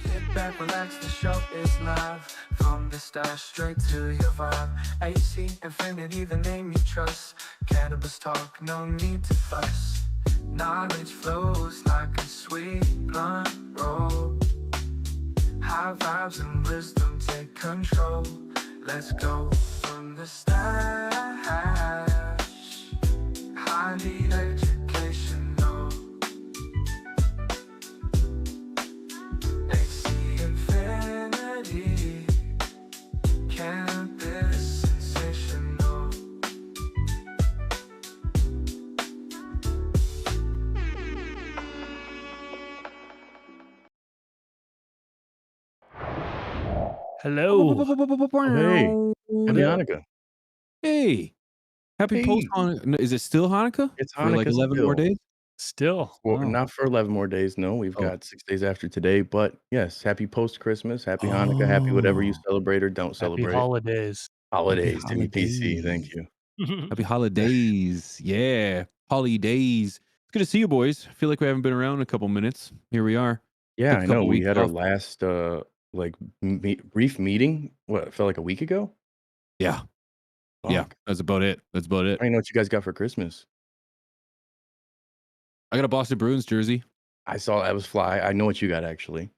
Kick back, relax, the show is live. From the start straight to your vibe. AC Infinity, the name you trust. Cannabis talk, no need to fuss. Knowledge flows like a sweet blunt roll. High vibes and wisdom take control. Let's go from the stash. Highly educational. AC Infinity. Cannabis sensational. Hello. Oh, hey, happy Hello. Hanukkah. Hey, happy post Hey, Hanukkah. Is it still Hanukkah it's for like Hanukkah 11 more still. days? It's Still. for Oh. not for 11 more days, no, we've Oh. got 6 days after today, but yes, happy post-Christmas, happy Hanukkah, happy whatever you Oh. celebrate or don't Happy celebrate. holidays. Happy Holidays, Timmy PC, thank holidays. you. Happy holidays. Yeah. Holidays. It's good to see you boys. I feel like we haven't been around in a couple minutes. Here we are. Yeah, Took a I know, couple we weeks had our off. last, like, brief meeting, what, it felt like a week ago? Yeah. Yeah. Fuck. That's about it. That's about I it. don't know what you guys got for Christmas. I got a Boston Bruins jersey. I saw that was fly, I know what you got, actually.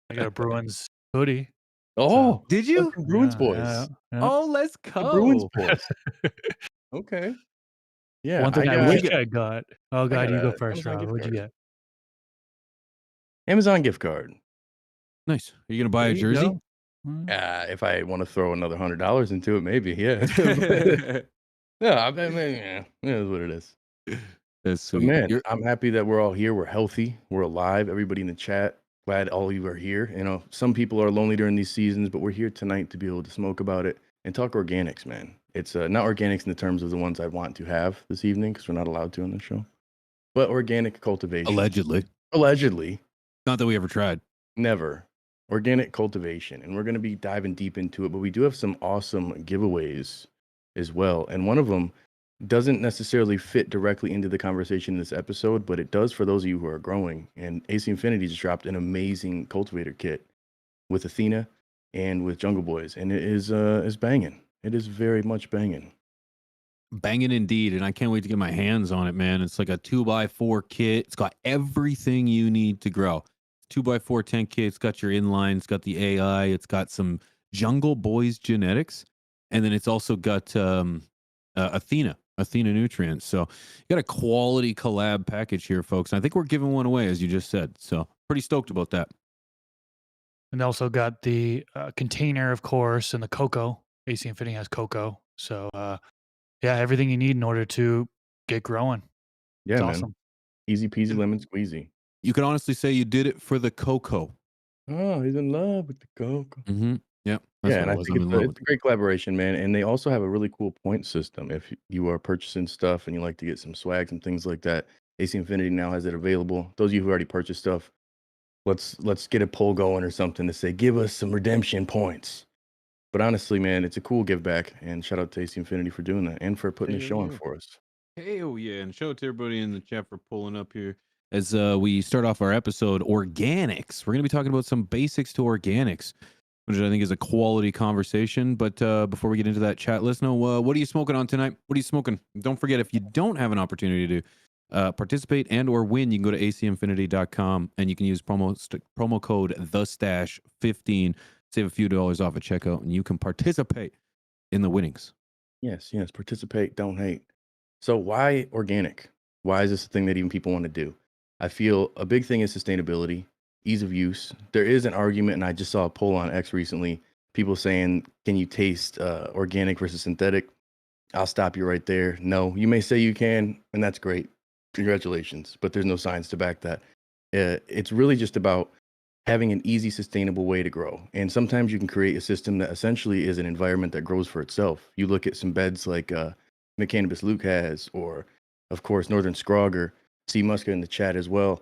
I Oh, got a Bruins hoodie. So, Did you? Bruins yeah, yeah, boys. yeah. The Oh, let's Bruins go. boys. Okay. Yeah, One I thing I got wish What'd you get? I I got oh I god, got you go a first, Amazon Rob. gift What'd you card. get? Amazon gift card. Nice. Are you gonna buy There a you jersey? go. Mm. If I wanna throw another $100 into it, maybe, yeah. But, yeah, I mean, yeah, it is what it is. That's But, sweet. man, You're I'm happy that we're all here, we're healthy, we're alive, everybody in the chat, glad all of you are here. You know, some people are lonely during these seasons, but we're here tonight to be able to smoke about it and talk organics, man. It's, not organics in the terms of the ones I want to have this evening because 'cause we're not allowed to on this show, but organic cultivation. allegedly. Allegedly. Not that we ever tried. Never. Organic cultivation, and we're gonna be diving deep into it, but we do have some awesome giveaways as well, and one of them doesn't necessarily fit directly into the conversation in this episode, but it does for those of you who are growing, and AC Infinity just dropped an amazing cultivator kit with Athena and with Jungle Boys, and it is banging. It is very much banging. Banging indeed, and I can't wait to get my hands on it, man. It's like a 2x4 kit. It's got everything you need to grow. 2x4 tent kit. It's got your inline. It's got the AI. It's got some Jungle Boys genetics, and then it's also got Athena nutrients. So you got a quality collab package here, folks. And I think we're giving one away, as you just said. So pretty stoked about that. And also got the container, of course, and the cocoa. AC Infinity has cocoa. So, yeah, everything you need in order to get growing. Yeah, It's man. awesome. Easy peasy lemon squeezy. You can honestly say you did it for the cocoa. Oh, he's in love with the cocoa. Mm-hmm. Yep, that's Yeah, what and it I was. think I'm in it's a love it's with a it. great collaboration, man, and they also have a really cool point system. If you are purchasing stuff and you like to get some swag and things like that, AC Infinity now has it available. Those of you who already purchased stuff, let's get a poll going or something to say, "Give us some redemption points." But honestly, man, it's a cool give back, and shout out to AC Infinity for doing that and for putting this Hell show on yeah. for us. Hell yeah. And shout out to everybody in the chat for pulling up here as we start off our episode, organics. We're going to be talking about some basics to organics, which I think is a quality conversation. But before we get into that, chat, let us know what are you smoking on tonight? What are you smoking? Don't forget, if you don't have an opportunity to participate and or win, you can go to acinfinity.com and you can use promo code TheStash15, save a few dollars off at checkout, and you can participate in the winnings. Yes, yes, participate, don't hate. So why organic? Why is this a thing that even people want to do? I feel a big thing is sustainability, ease of use. There is an argument, and I just saw a poll on X recently. People saying, "Can you taste organic versus synthetic?" I'll stop you right there. No, you may say you can, and that's great. Congratulations, but there's no science to back that. It's really just about having an easy, sustainable way to grow. And sometimes you can create a system that essentially is an environment that grows for itself. You look at some beds like the Cannabis Luke has, or of course, Northern Scrogger, C. Muska in the chat as well.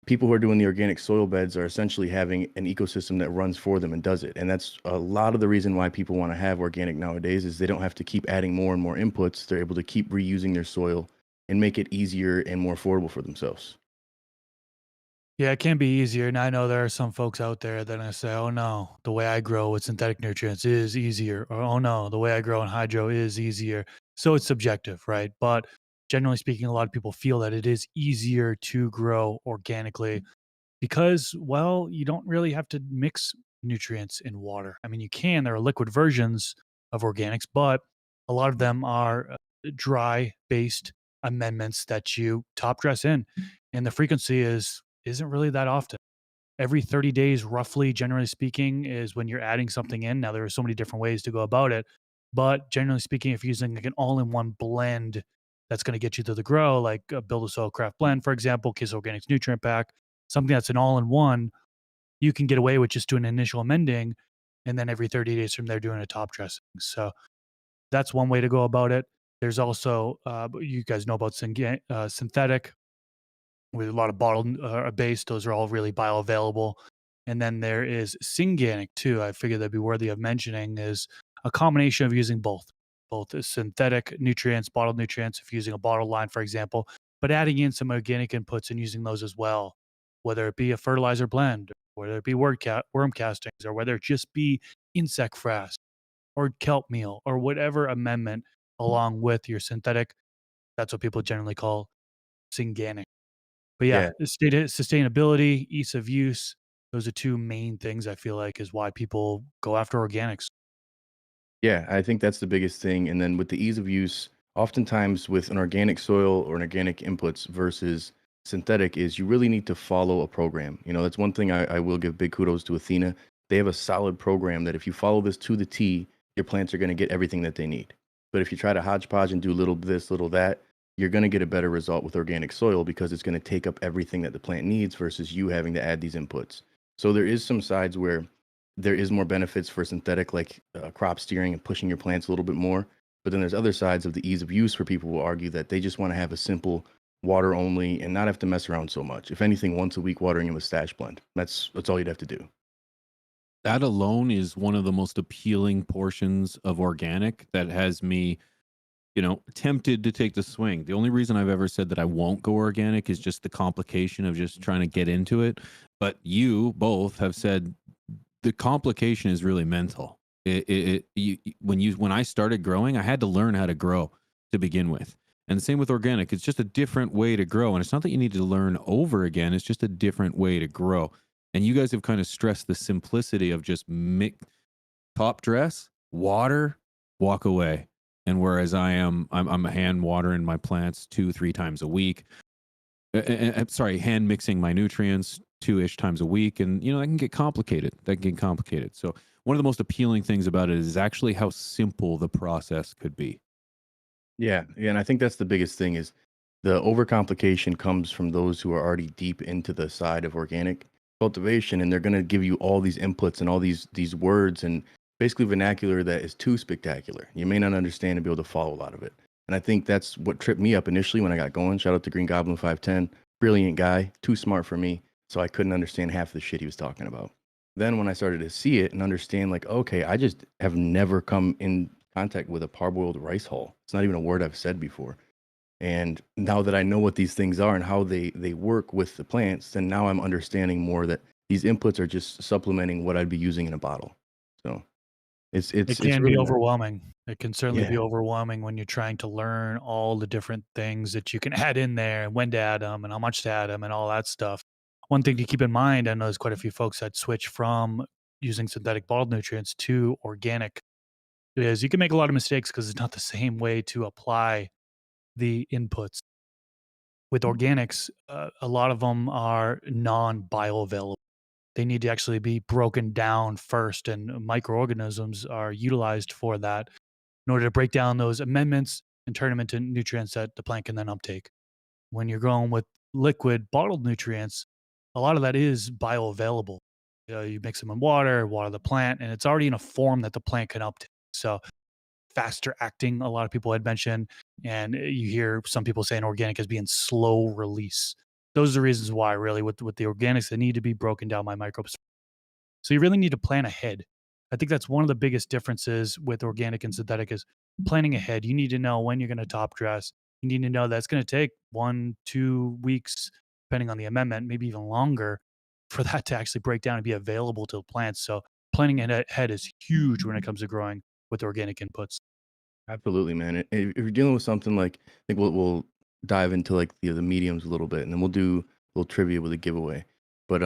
People who are doing the organic soil beds are essentially having an ecosystem that runs for them and does it. And that's a lot of the reason why people want to have organic nowadays is they don't have to keep adding more and more inputs. They're able to keep reusing their soil and make it easier and more affordable for themselves. Yeah, it can be easier. And I know there are some folks out there that are gonna say, "Oh no, the way I grow with synthetic nutrients is easier," or "Oh no, the way I grow in hydro is easier." So it's subjective, right? But generally speaking, a lot of people feel that it is easier to grow organically because, well, you don't really have to mix nutrients in water. I mean, you can. There are liquid versions of organics, but a lot of them are dry based amendments that you top dress in, and the frequency isn't really that often. Every 30 days, roughly, generally speaking, is when you're adding something in. Now, there are so many different ways to go about it, but generally speaking, if you're using like an all-in-one blend that's going to get you to the grow, like a Build a Soil Craft Blend, for example, Kiss Organics Nutrient Pack, something that's an all-in-one, you can get away with just doing initial amending, and then every 30 days from there doing a top dressing. So that's one way to go about it. There's also, you guys know about synthetic with a lot of bottled base. Those are all really bioavailable. And then there is synganic too. I figure that'd be worthy of mentioning is a combination of using both the synthetic nutrients, bottled nutrients, if you're using a bottled line, for example, but adding in some organic inputs and using those as well, whether it be a fertilizer blend, whether it be worm castings, or whether it just be insect frass or kelp meal or whatever amendment along with your synthetic. That's what people generally call synganic. But yeah, Yeah. the sustainability, ease of use, those are 2 main things I feel like is why people go after organics. Yeah, I think that's the biggest thing. And then with the ease of use, oftentimes with an organic soil or an organic inputs versus synthetic, is you really need to follow a program. That's one thing I will give big kudos to Athena. They have a solid program that if you follow this to the T, your plants are going to get everything that they need. But if you try to hodgepodge and do little this, little that, you're going to get a better result with organic soil because it's going to take up everything that the plant needs versus you having to add these inputs. So there is some sides where there is more benefits for synthetic, like crop steering and pushing your plants a little bit more. But then there's other sides of the ease of use where people will argue that they just want to have a simple water only and not have to mess around so much. If anything, once a week watering it with stash blend. That's all you'd have to do. That alone is one of the most appealing portions of organic that has me, tempted to take the swing. The only reason I've ever said that I won't go organic is just the complication of just trying to get into it. But you both have said the complication is really mental. When I started growing, I had to learn how to grow to begin with. And the same with organic. It's just a different way to grow. And it's not that you need to learn over again. It's just a different way to grow. And you guys have kind of stressed the simplicity of just top dress, water, walk away. And whereas I'm hand watering my plants 2-3 times a week. Sorry, hand mixing my nutrients 2-ish times a week, and that can get complicated. So one of the most appealing things about it is actually how simple the process could be. Yeah, yeah, and I think that's the biggest thing is the overcomplication comes from those who are already deep into the side of organic cultivation, and they're going to give you all these inputs and all these words and basically vernacular that is too spectacular. You may not understand and be able to follow a lot of it. And I think that's what tripped me up initially when I got going. Shout out to Green Goblin 510, brilliant guy, too smart for me, so I couldn't understand half the shit he was talking about. Then when I started to see it and understand, like, okay, I just have never come in contact with a parboiled rice hull. It's not even a word I've said before. And now that I know what these things are and how they work with the plants, then now I'm understanding more that these inputs are just supplementing what I'd be using in a bottle. So it's It it's it's can be really nice. overwhelming. It can certainly be Yeah. overwhelming when you're trying to learn all the different things that you can add in there and when to add them and how much to add them and all that stuff. One thing to keep in mind, I know there's quite a few folks that switch from using synthetic bottled nutrients to organic, is you can make a lot of mistakes because it's not the same way to apply the inputs. With organics, a lot of them are non-bioavailable. They need to actually be broken down first, and microorganisms are utilized for that in order to break down those amendments and turn them into nutrients that the plant can then uptake. When you're growing with liquid bottled nutrients, a lot of that is bioavailable. You mix them in water the plant, and it's already in a form that the plant can uptake. So faster acting, a lot of people had mentioned, and you hear some people saying organic as being slow release. Those are the reasons why, really, with the organics, they need to be broken down by microbes. So you really need to plan ahead. I think that's one of the biggest differences with organic and synthetic is planning ahead. You need to know when you're going to top dress. You need to know that's going to take 1, 2 weeks, depending on the amendment, maybe even longer for that to actually break down and be available to the plants. So planning ahead is huge when it comes to growing with organic inputs. Absolutely, man. If you're dealing with something like, I think we'll dive into like the mediums a little bit, and then we'll do a little trivia with a giveaway. But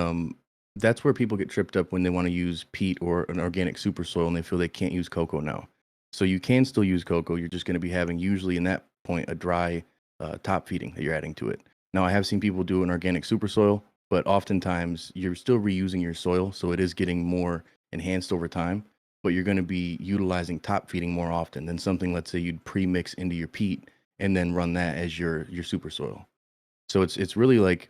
that's where people get tripped up when they want to use peat or an organic super soil, and they feel they can't use cocoa now. So you can still use cocoa. You're just going to be having usually in that point a dry top feeding that you're adding to it. Now I have seen people do an organic super soil, but oftentimes you're still reusing your soil, so it is getting more enhanced over time, but you're going to be utilizing top feeding more often than something, let's say you'd pre-mix into your peat and then run that as your super soil. So it's really like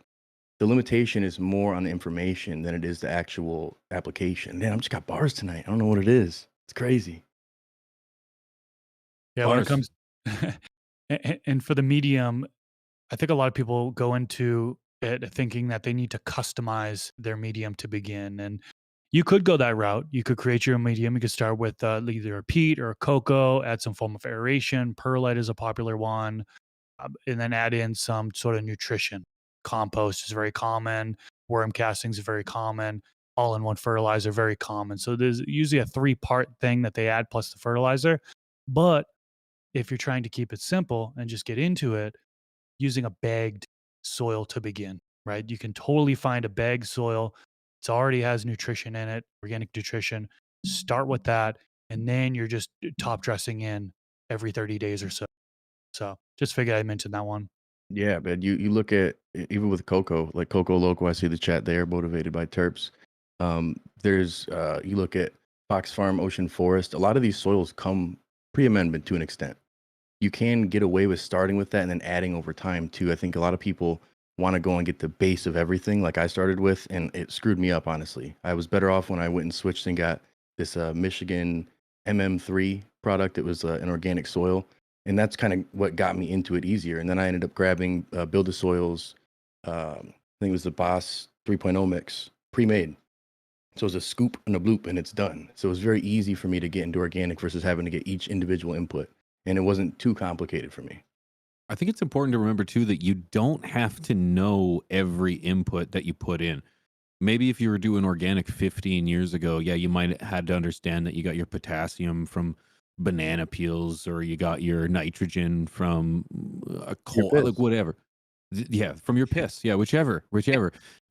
the limitation is more on the information than it is the actual application. Man, I'm just got bars tonight. I don't know what it is. It's crazy. Yeah, when it Bars. comes and for the medium, I think a lot of people go into it thinking that they need to customize their medium to begin. And you could go that route. You could create your own medium. You could start with either a peat or a cocoa, add some form of aeration. Perlite is a popular one, and then add in some sort of nutrition. Compost is very common. Worm castings is very common. All in one fertilizer, very common. So there's usually a 3-part thing that they add plus the fertilizer. But if you're trying to keep it simple and just get into it, using a bagged soil to begin, right? You can totally find a bagged soil. It already has nutrition in it, organic nutrition. Start with that. And then you're just top dressing in every 30 days or so. So just figured I'd mention that one. Yeah, man. You look at even with cocoa, like Coco Loco, I see the chat there, motivated by terps. There's you look at Fox Farm, Ocean Forest. A lot of these soils come pre-amendment to an extent. You can get away with starting with that and then adding over time too. I think a lot of people want to go and get the base of everything like I started with, and it screwed me up, honestly. I was better off when I went and switched and got this Michigan MM3 product. It was an organic soil, and that's kind of what got me into it easier. And then I ended up grabbing Build a Soil's, I think it was the Boss 3.0 mix, pre-made. So it's a scoop and a bloop and it's done. So it was very easy for me to get into organic versus having to get each individual input. And it wasn't too complicated for me. I think it's important to remember too that you don't have to know every input that you put in. Maybe if you were doing organic 15 years ago, yeah, you might have had to understand that you got your potassium from banana peels or you got your nitrogen from a Your coal, like piss. whatever. Yeah, from your piss. Yeah, whichever.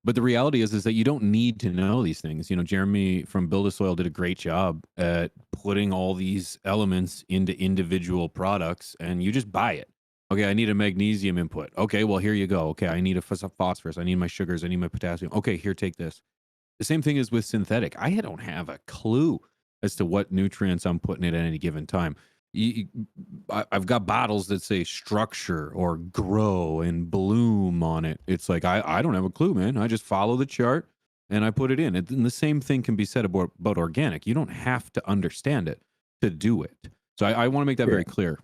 But the reality is that you don't need to know these things. You know, Jeremy from Build a Soil did a great job at putting all these elements into individual products, and you just buy it. Okay, I need a magnesium input. Okay, well here you go. Okay, I need a phosphorus. I need my sugars. I need my potassium. Okay, here, take this. The same thing is with synthetic. I don't have a clue as to what nutrients I'm putting in at any given time. I've got bottles that say structure or grow and bloom on it. It's like I don't have a clue, man. I just follow the chart and I put it in. And the same thing can be said about organic. You don't have to understand it to do it. So I want to make that Yeah. very clear.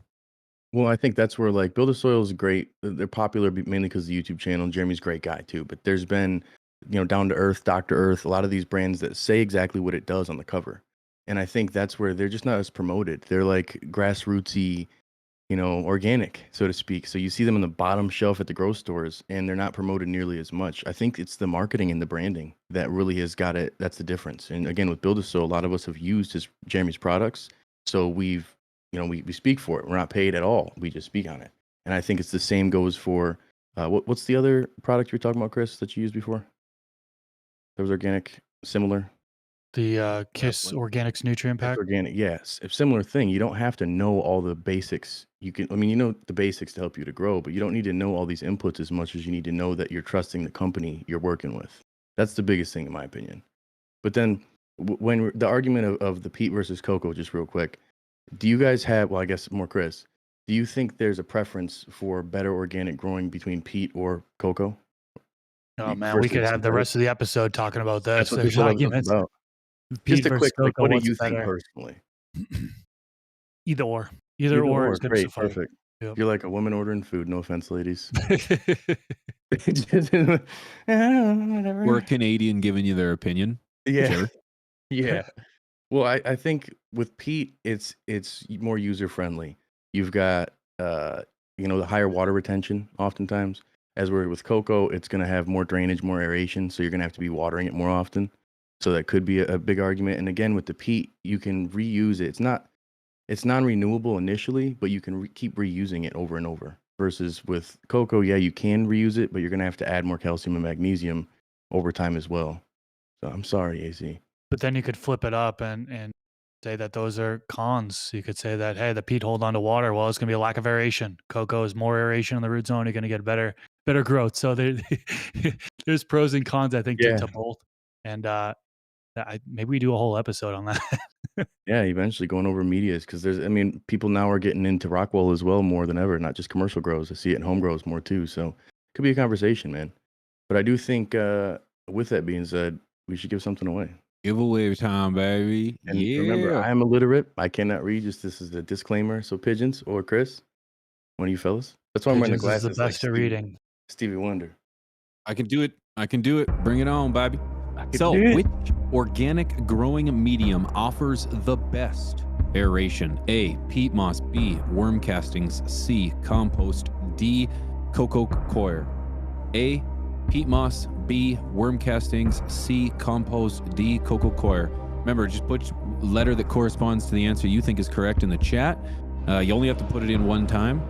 Well, I think that's where like Build a Soil is great. They're popular mainly because of the YouTube channel. Jeremy's a great guy too. But there's been, Down to Earth, Dr. Earth, a lot of these brands that say exactly what it does on the cover. And I think that's where they're just not as promoted. They're like grassrootsy, organic, so to speak. So you see them on the bottom shelf at the grocery stores and they're not promoted nearly as much. I think it's the marketing and the branding that really has got it. That's the difference. And again, with Build a Soil, a lot of us have used Jeremy's products. So we speak for it. We're not paid at all. We just speak on it. And I think it's the same goes for what's the other product you were talking about, Chris, that you used before? That was organic, similar. The KISS What? Organics Nutrient It's Pack. organic, yes. A similar thing. You don't have to know all the basics. You know the basics to help you to grow, but you don't need to know all these inputs as much as you need to know that you're trusting the company you're working with. That's the biggest thing, in my opinion. But then when the argument of the peat versus cocoa, just real quick, do you guys have, well, I guess more Chris, do you think there's a preference for better organic growing between peat or cocoa Oh man, we could versus have the synthetic? rest of the episode talking about That's this. what this There's whole episode's arguments. about. Just Peat a versus quick, like, cocoa, what do what's you think better? personally? Either or. Either Either or or, is going to great, suffice. perfect. Yep. You're like a woman ordering food. No offense, ladies. Or a Whatever. Canadian giving you their opinion. Yeah, Whichever. yeah. Well, I think with peat, it's more user friendly. You've got the higher water retention oftentimes. As we're with cocoa, it's going to have more drainage, more aeration, so you're going to have to be watering it more often. So that could be a big argument. And again, with the peat, you can reuse it. It's non-renewable initially, but you can keep reusing it over and over. Versus with cocoa, yeah, you can reuse it, but you're going to have to add more calcium and magnesium over time as well. So I'm sorry, AC. But then you could flip it up and say that those are cons. You could say that, hey, the peat hold on to water. Well, it's going to be a lack of aeration. Cocoa is more aeration in the root zone. You're going to get better growth. So there's pros and cons, I think, Yeah. to both. And maybe we do a whole episode on that. Yeah, eventually going over medias because I mean, people now are getting into Rockwell as well more than ever, not just commercial grows. I see it in home grows more too. So could be a conversation, man. But I do think, with that being said, we should give something away. Giveaway time, baby. And remember, Yeah. I am illiterate. I cannot read. Just this is a disclaimer. So pigeons or Chris, one of you fellas. That's why I'm wearing the Pigeons is the glasses like best at reading. Stevie Wonder. I can do it. I can do it. Bring it on, baby. can So, do it. which organic growing medium offers the best aeration? A, peat moss. B, worm castings. C, compost. D, cocoa coir. A, peat moss. B, worm castings. C, compost. D, cocoa coir. Remember, just put letter that corresponds to the answer you think is correct in the chat. You only have to put it in one time,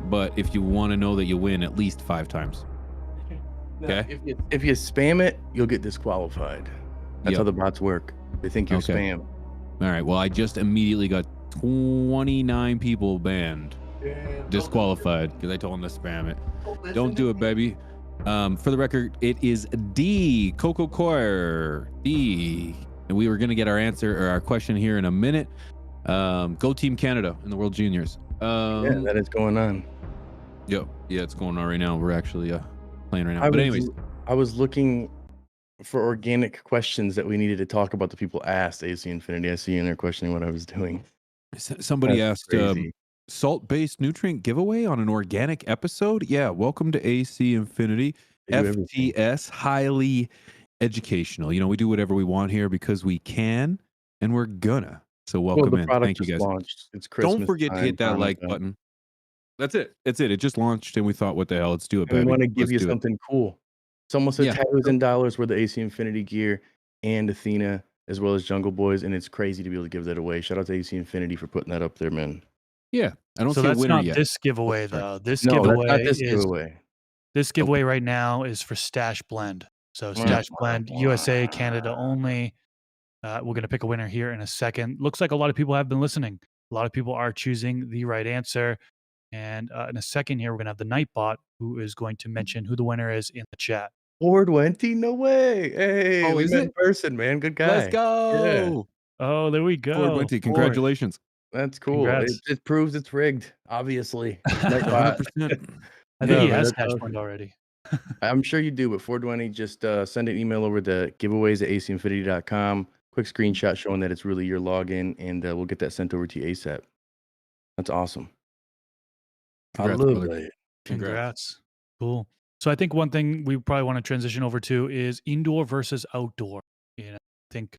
but if you want to know that you win at least 5 times. Okay. If you spam it, you'll get disqualified. That's Yep. how the bots work. They think you're Okay. spam. All right. Well, I just immediately got 29 people banned, disqualified because I told them to spam it. Don't do it, baby. For the record, it is D, cocoa coir. D. And we were going to get our answer or our question here in a minute. Go Team Canada in the World Juniors. Yeah, that is going on. Yep. Yeah, it's going on right now. We're actually playing right now. But anyways, I was looking for organic questions that we needed to talk about that people asked AC Infinity. I see, and they're questioning what I was doing. somebody That's asked crazy. salt-based nutrient giveaway on an organic episode. Yeah, welcome to AC Infinity. They do everything. FTS, highly educational. You know, we do whatever we want here because we can and we're gonna. So Well, welcome the in. product Thank you just guys. launched. It's Christmas. Don't forget to hit that time, like Hanukkah. button. That's it. It just launched and we thought, what the hell? Let's do it, And we baby. want to give Let's you do it. something cool. Someone said Yeah. $1,000 worth of AC Infinity gear and Athena, as well as Jungle Boys, and it's crazy to be able to give that away. Shout out to AC Infinity for putting that up there, man. Yeah. I don't So see a that's winner not yet. this giveaway, sorry. though. This No, that's giveaway not this is giveaway. this giveaway right now is for Stash Blend. So Stash Blend, USA, Canada only. We're going to pick a winner here in a second. Looks like a lot of people have been listening. A lot of people are choosing the right answer. And in a second here, we're going to have the Nightbot, who is going to mention who the winner is in the chat. 420? No way. Hey, Oh, we is met it? in person, man. Good guy. Let's go. Oh, there we go. 420. Congratulations. That's cool. Congrats. It proves it's rigged, obviously. Nightbot. 100%. I think No, he man, has that's Stash awesome. Blend already. I'm sure you do, but 420, just send an email over to giveaways@acinfinity.com. Quick screenshot showing that it's really your login, and we'll get that sent over to you ASAP. That's awesome. Congrats, I love brother. that. Congrats. Cool. So I think one thing we probably want to transition over to is indoor versus outdoor. You know, I think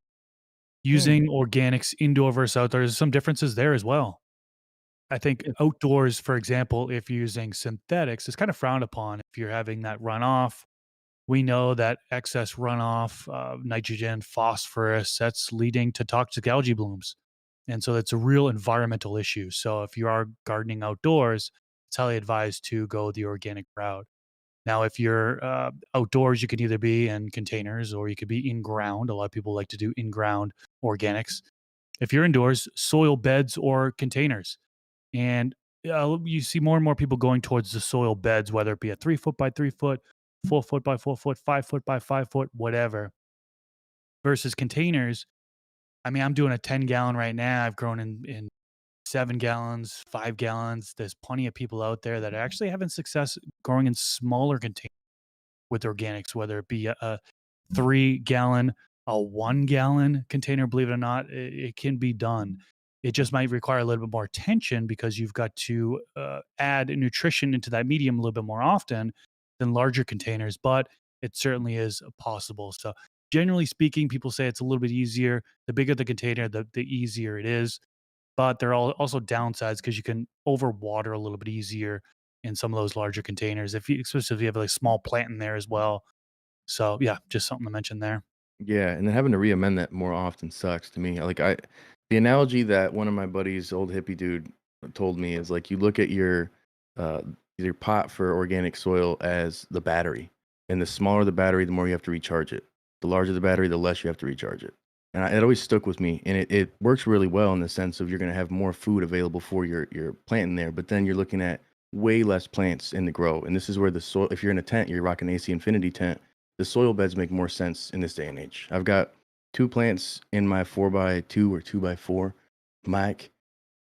using organics indoor versus outdoor, there's some differences there as well. I think outdoors, for example, if you're using synthetics, it's kind of frowned upon if you're having that runoff. We know that excess runoff, nitrogen, phosphorus, that's leading to toxic algae blooms. And so that's a real environmental issue. So if you are gardening outdoors, it's highly advised to go the organic route. Now, if you're outdoors, you can either be in containers or you could be in ground. A lot of people like to do in ground organics. If you're indoors, soil beds or containers. And you see more and more people going towards the soil beds, whether it be a 3 foot by 3 foot, 4 foot by 4 foot, 5 foot by 5 foot, whatever, versus containers. I mean, I'm doing a 10 gallon right now. I've grown in 7 gallons, 5 gallons. There's plenty of people out there that are actually having success growing in smaller containers with organics, whether it be a 3 gallon, a 1 gallon container. Believe it or not, it can be done. It just might require a little bit more attention because you've got to add nutrition into that medium a little bit more often than larger containers, but it certainly is possible. So generally speaking, people say it's a little bit easier. The bigger the container, the easier it is. But there are also downsides because you can overwater a little bit easier in some of those larger containers, if you, especially if you have like a small plant in there as well. So yeah, just something to mention there. Yeah, and then having to re-amend that more often sucks to me. The analogy that one of my buddies, old hippie dude, told me is like you look at uh your pot for organic soil as the battery, and the smaller the battery, the more you have to recharge it. The larger the battery, the less you have to recharge it. And it always stuck with me, and it works really well in the sense of you're going to have more food available for your plant in there, but then you're looking at way less plants in the grow. And this is where the soil, if you're in a tent, you're rocking AC Infinity tent, the soil beds make more sense in this day and age. I've got two plants in my 4x2 or 2x4 mic,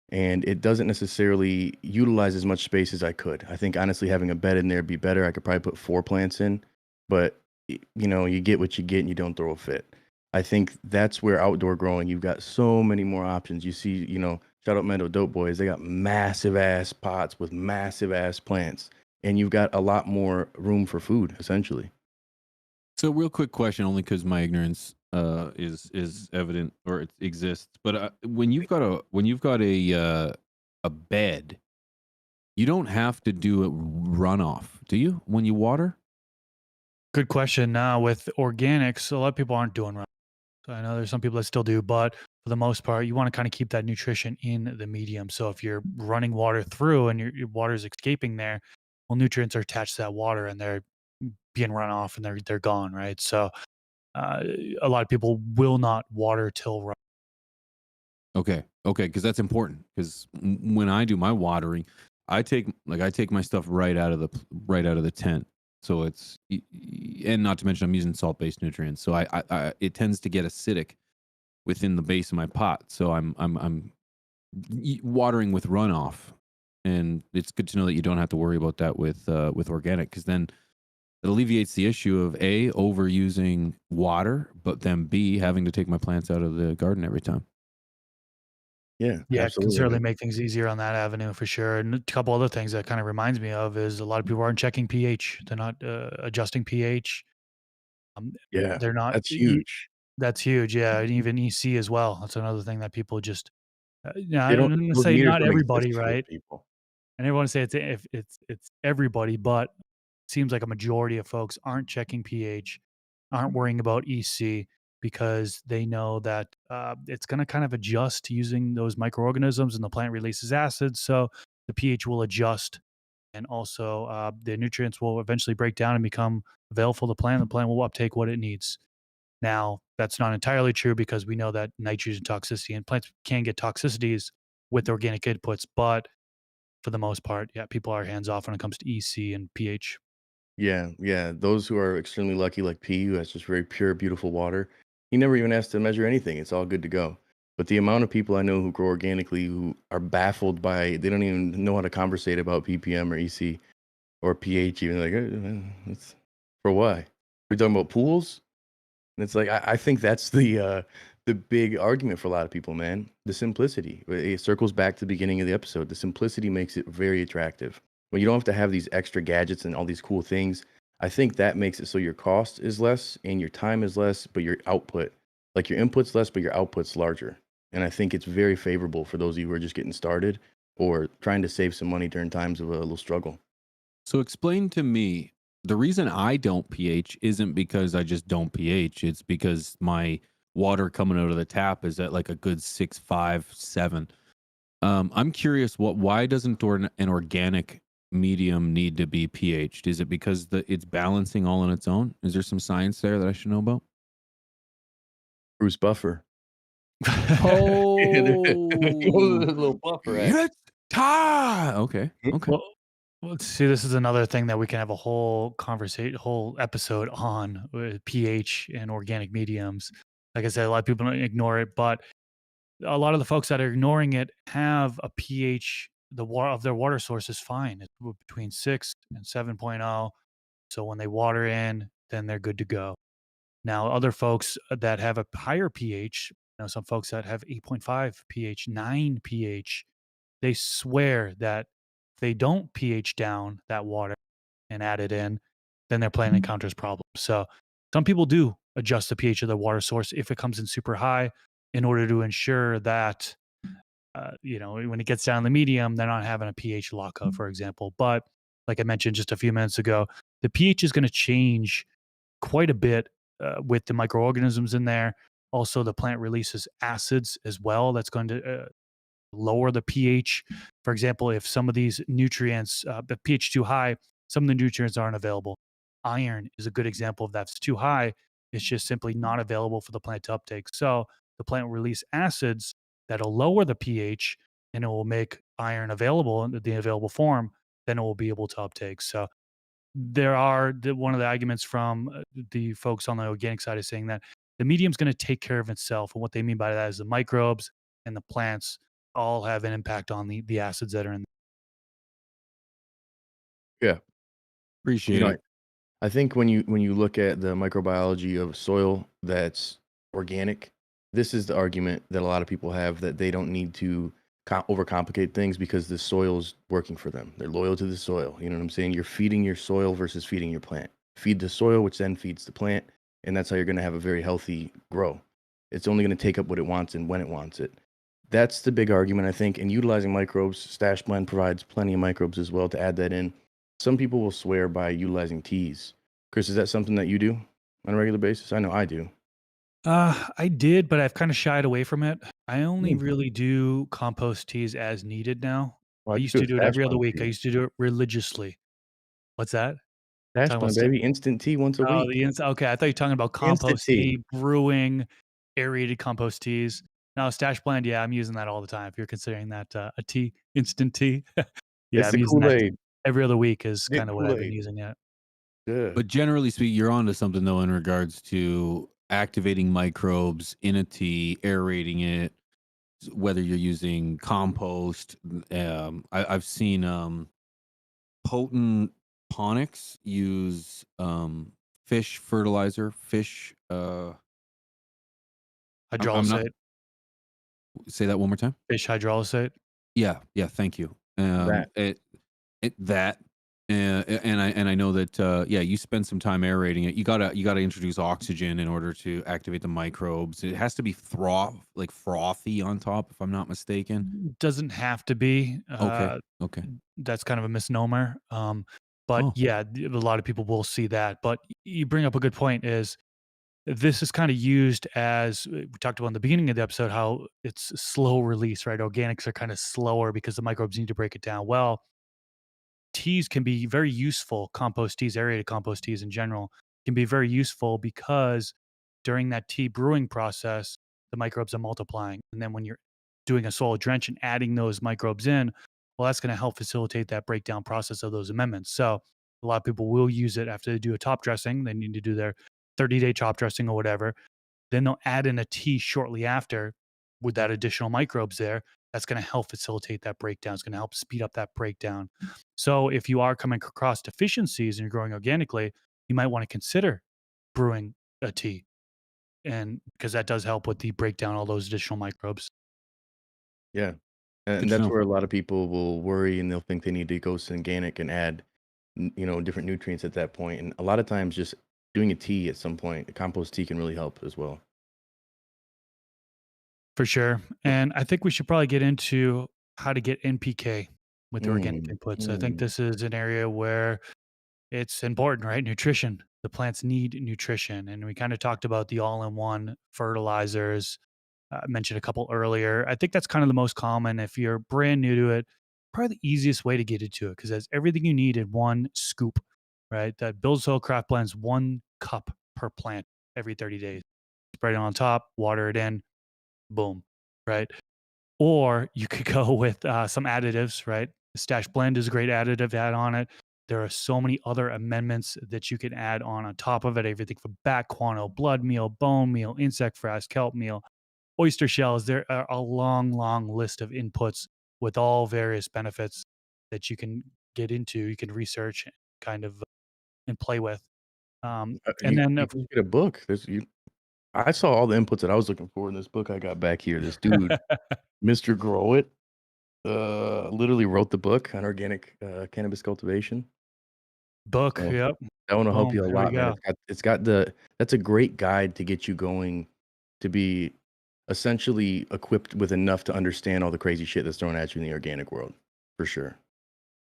and it doesn't necessarily utilize as much space as I could. I think honestly having a bed in there would be better. I could probably put four plants in, but you get what you get and you don't throw a fit. I think that's where outdoor growing, you've got so many more options. You see, shout out Mendo Dope Boys, they got massive ass pots with massive ass plants, and you've got a lot more room for food essentially. So, real quick question, only because my ignorance is evident or it exists. But when you've got a bed, you don't have to do a runoff, do you? When you water? Good question. Now with organics, a lot of people aren't doing right. So I know there's some people that still do, but for the most part, you want to kind of keep that nutrition in the medium. So if you're running water through and your water is escaping there, well, nutrients are attached to that water and they're being run off and they're gone, right? So uh, a lot of people will not water till run. Okay, okay, because that's important. Because when I do my watering, I take my stuff right out of the tent. So and not to mention I'm using salt based nutrients. So I it tends to get acidic within the base of my pot. So I'm watering with runoff, and it's good to know that you don't have to worry about that with organic, because then it alleviates the issue of A, overusing water, but then B, having to take my plants out of the garden every time. Yeah, Yeah, it can absolutely, certainly man. make things easier on that avenue for sure. And a couple other things that kind of reminds me of is a lot of people aren't checking pH. They're not adjusting pH. Um, Yeah, they're not. that's huge. That's huge. Yeah, and even EC as well. That's another thing that people just. Yeah, They I'm don't gonna those say meters not don't exist everybody, for those right? people. And everyone say it's everybody, but seems like a majority of folks aren't checking pH, aren't worrying about EC because they know that it's going to kind of adjust to using those microorganisms and the plant releases acids. So the pH will adjust and also the nutrients will eventually break down and become available for the plant. The plant will uptake what it needs. Now, that's not entirely true because we know that nitrogen toxicity and plants can get toxicities with organic inputs, but for the most part, yeah, people are hands off when it comes to EC and pH. Yeah, yeah, those who are extremely lucky, like P, who has just very pure, beautiful water, he never even has to measure anything. It's all good to go. But the amount of people I know who grow organically who are baffled by they don't even know how to conversate about ppm or EC or pH, even like, it's for why? We're talking about pools? And it's like I think that's the big argument for a lot of people, man. The simplicity. It circles back to the beginning of the episode. The simplicity makes it very attractive. When you don't have to have these extra gadgets and all these cool things, I think that makes it so your cost is less and your time is less, but your output, like your input's less, but your output's larger. And I think it's very favorable for those of you who are just getting started or trying to save some money during times of a little struggle. So explain to me, the reason I don't pH isn't because I just don't pH. It's because my water coming out of the tap is at like a good 6.5, 7. I'm curious, why doesn't an organic medium need to be pHed? Is it because it's balancing all on its own? Is there some science there that I should know about? Bruce Buffer. Oh, Little buffer action. it's time. Okay, okay. Well, let's see. This is another thing that we can have a whole conversation, whole episode on with pH and organic mediums. Like I said, a lot of people don't ignore it, but a lot of the folks that are ignoring it have a pH the water of their water source is fine. It's between 6 and 7.0. So when they water in, then they're good to go. Now, other folks that have a higher pH, some folks that have 8.5 pH, 9 pH, they swear that if they don't pH down that water and add it in, then their plant encounters problems. So some people do adjust the pH of the water source if it comes in super high in order to ensure that, when it gets down in the medium, they're not having a pH lockup, for example. But like I mentioned just a few minutes ago, the pH is going to change quite a bit with the microorganisms in there. Also, the plant releases acids as well. That's going to lower the pH. For example, if some of these nutrients, the pH too high, some of the nutrients aren't available. Iron is a good example of that. If it's too high, it's just simply not available for the plant to uptake. So the plant will release acids that'll lower the pH and it will make iron available in the available form. Then it will be able to uptake. So one of the arguments from the folks on the organic side is saying that the medium's going to take care of itself. And what they mean by that is the microbes and the plants all have an impact on the acids that are in. Yeah. You Appreciate know, it. I think when you look at the microbiology of soil that's organic, this is the argument that a lot of people have that they don't need to overcomplicate things because the soil's working for them. They're loyal to the soil. You know what I'm saying? You're feeding your soil versus feeding your plant. Feed the soil, which then feeds the plant, and that's how you're going to have a very healthy grow. It's only going to take up what it wants and when it wants it. That's the big argument, I think. And utilizing microbes, Stash Blend provides plenty of microbes as well to add that in. Some people will swear by utilizing teas. Chris, is that something that you do on a regular basis? I know I do. I did, but I've kind of shied away from it. I only Mm. really do compost teas as needed now. I Why'd you used do a to do it Stash every other Blend week. I tea? used to do it religiously. What's that? Stash Talking about Blend, baby. Instant tea once a oh, week. the okay. I thought you were talking about Instant compost tea. tea, brewing, aerated compost teas. No, Stash Blend. Yeah, I'm using that all the time. If you're considering that a tea, instant tea. Yeah, It's I'm the using that Kool-Aid. every other week is Get kind of what I've been Kool-Aid. using it. Good. But generally speaking, you're onto something though in regards to activating microbes in a tea, aerating it, whether you're using compost. I've seen potent ponics use fish fertilizer, fish. I'm not. Hydrolysate, Say that one more time. fish hydrolysate. Yeah, yeah. Thank you. That. That and I know that yeah, you spend some time aerating it. You gotta introduce oxygen in order to activate the microbes. It has to be frothy on top, if I'm not mistaken. Doesn't have to be. Okay, okay. That's kind of a misnomer. But Oh, yeah, a lot of people will see that. But you bring up a good point. Is this is kind of used as we talked about in the beginning of the episode how it's slow release, right? Organics are kind of slower because the microbes need to break it down. Well, teas can be very useful. Compost teas, aerated compost teas in general, can be very useful because during that tea brewing process, the microbes are multiplying. And then when you're doing a soil drench and adding those microbes in, well, that's going to help facilitate that breakdown process of those amendments. So a lot of people will use it after they do a top dressing. They need to do their 30-day top dressing or whatever. Then they'll add in a tea shortly after with that additional microbes there. That's going to help facilitate that breakdown. It's going to help speed up that breakdown. So if you are coming across deficiencies and you're growing organically, you might want to consider brewing a tea, and because that does help with the breakdown all those additional microbes. Yeah. good And to that's know. where a lot of people will worry and they'll think they need to go organic and add, different nutrients at that point. And a lot of times just doing a tea at some point, a compost tea can really help as well. For sure. And I think we should probably get into how to get NPK with organic Mm, inputs. I think mm. this is an area where it's important, right? Nutrition. The plants need nutrition. And we kind of talked about the all in one fertilizers. I mentioned a couple earlier. I think that's kind of the most common. If you're brand new to it, probably the easiest way to get into it because it has everything you need in one scoop, right? That Build Soil Craft blends 1 cup per plant every 30 days. Spread it on top, water it in, boom, right? Or you could go with some additives, right? Stash Blend is a great additive to add on it. There are so many other amendments that you can add on top of it. Everything from bat guano, blood meal, bone meal, insect frass, kelp meal, oyster shells. There are a long, long list of inputs with all various benefits that you can get into. You can research kind of and play with. And then, You can get a book. I saw all the inputs that I was looking for in this book I got back here. This dude, Mr. Grow It, literally wrote the book on organic cannabis cultivation. book, So yep, that one will help boom, you a there we lot, man. go. It's got that's a great guide to get you going to be essentially equipped with enough to understand all the crazy shit that's thrown at you in the organic world, for sure.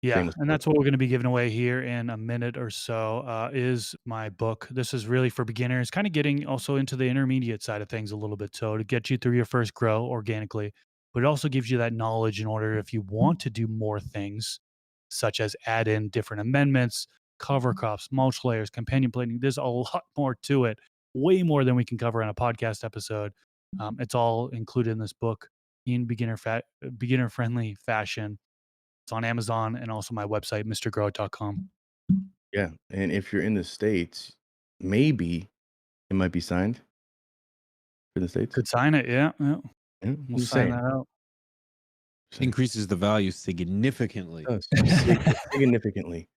Yeah, Shameless and plug. that's what we're gonna be giving away here in a minute or so, is my book. This is really for beginners, kinda getting also into the intermediate side of things a little bit, so to get you through your first grow organically, but it also gives you that knowledge in order if you want to do more things, such as add in different amendments, cover crops, mulch layers, companion planting. There's a lot more to it, way more than we can cover in a podcast episode. It's all included in this book in beginner-friendly fashion. It's on Amazon and also my website, mrgrow.com. Yeah, and if you're in the States, maybe it might be signed for the States. Could sign it, yeah, yeah. Yeah, I'm We'll just sign saying. that out. Saying. Increases the value significantly. Does significantly.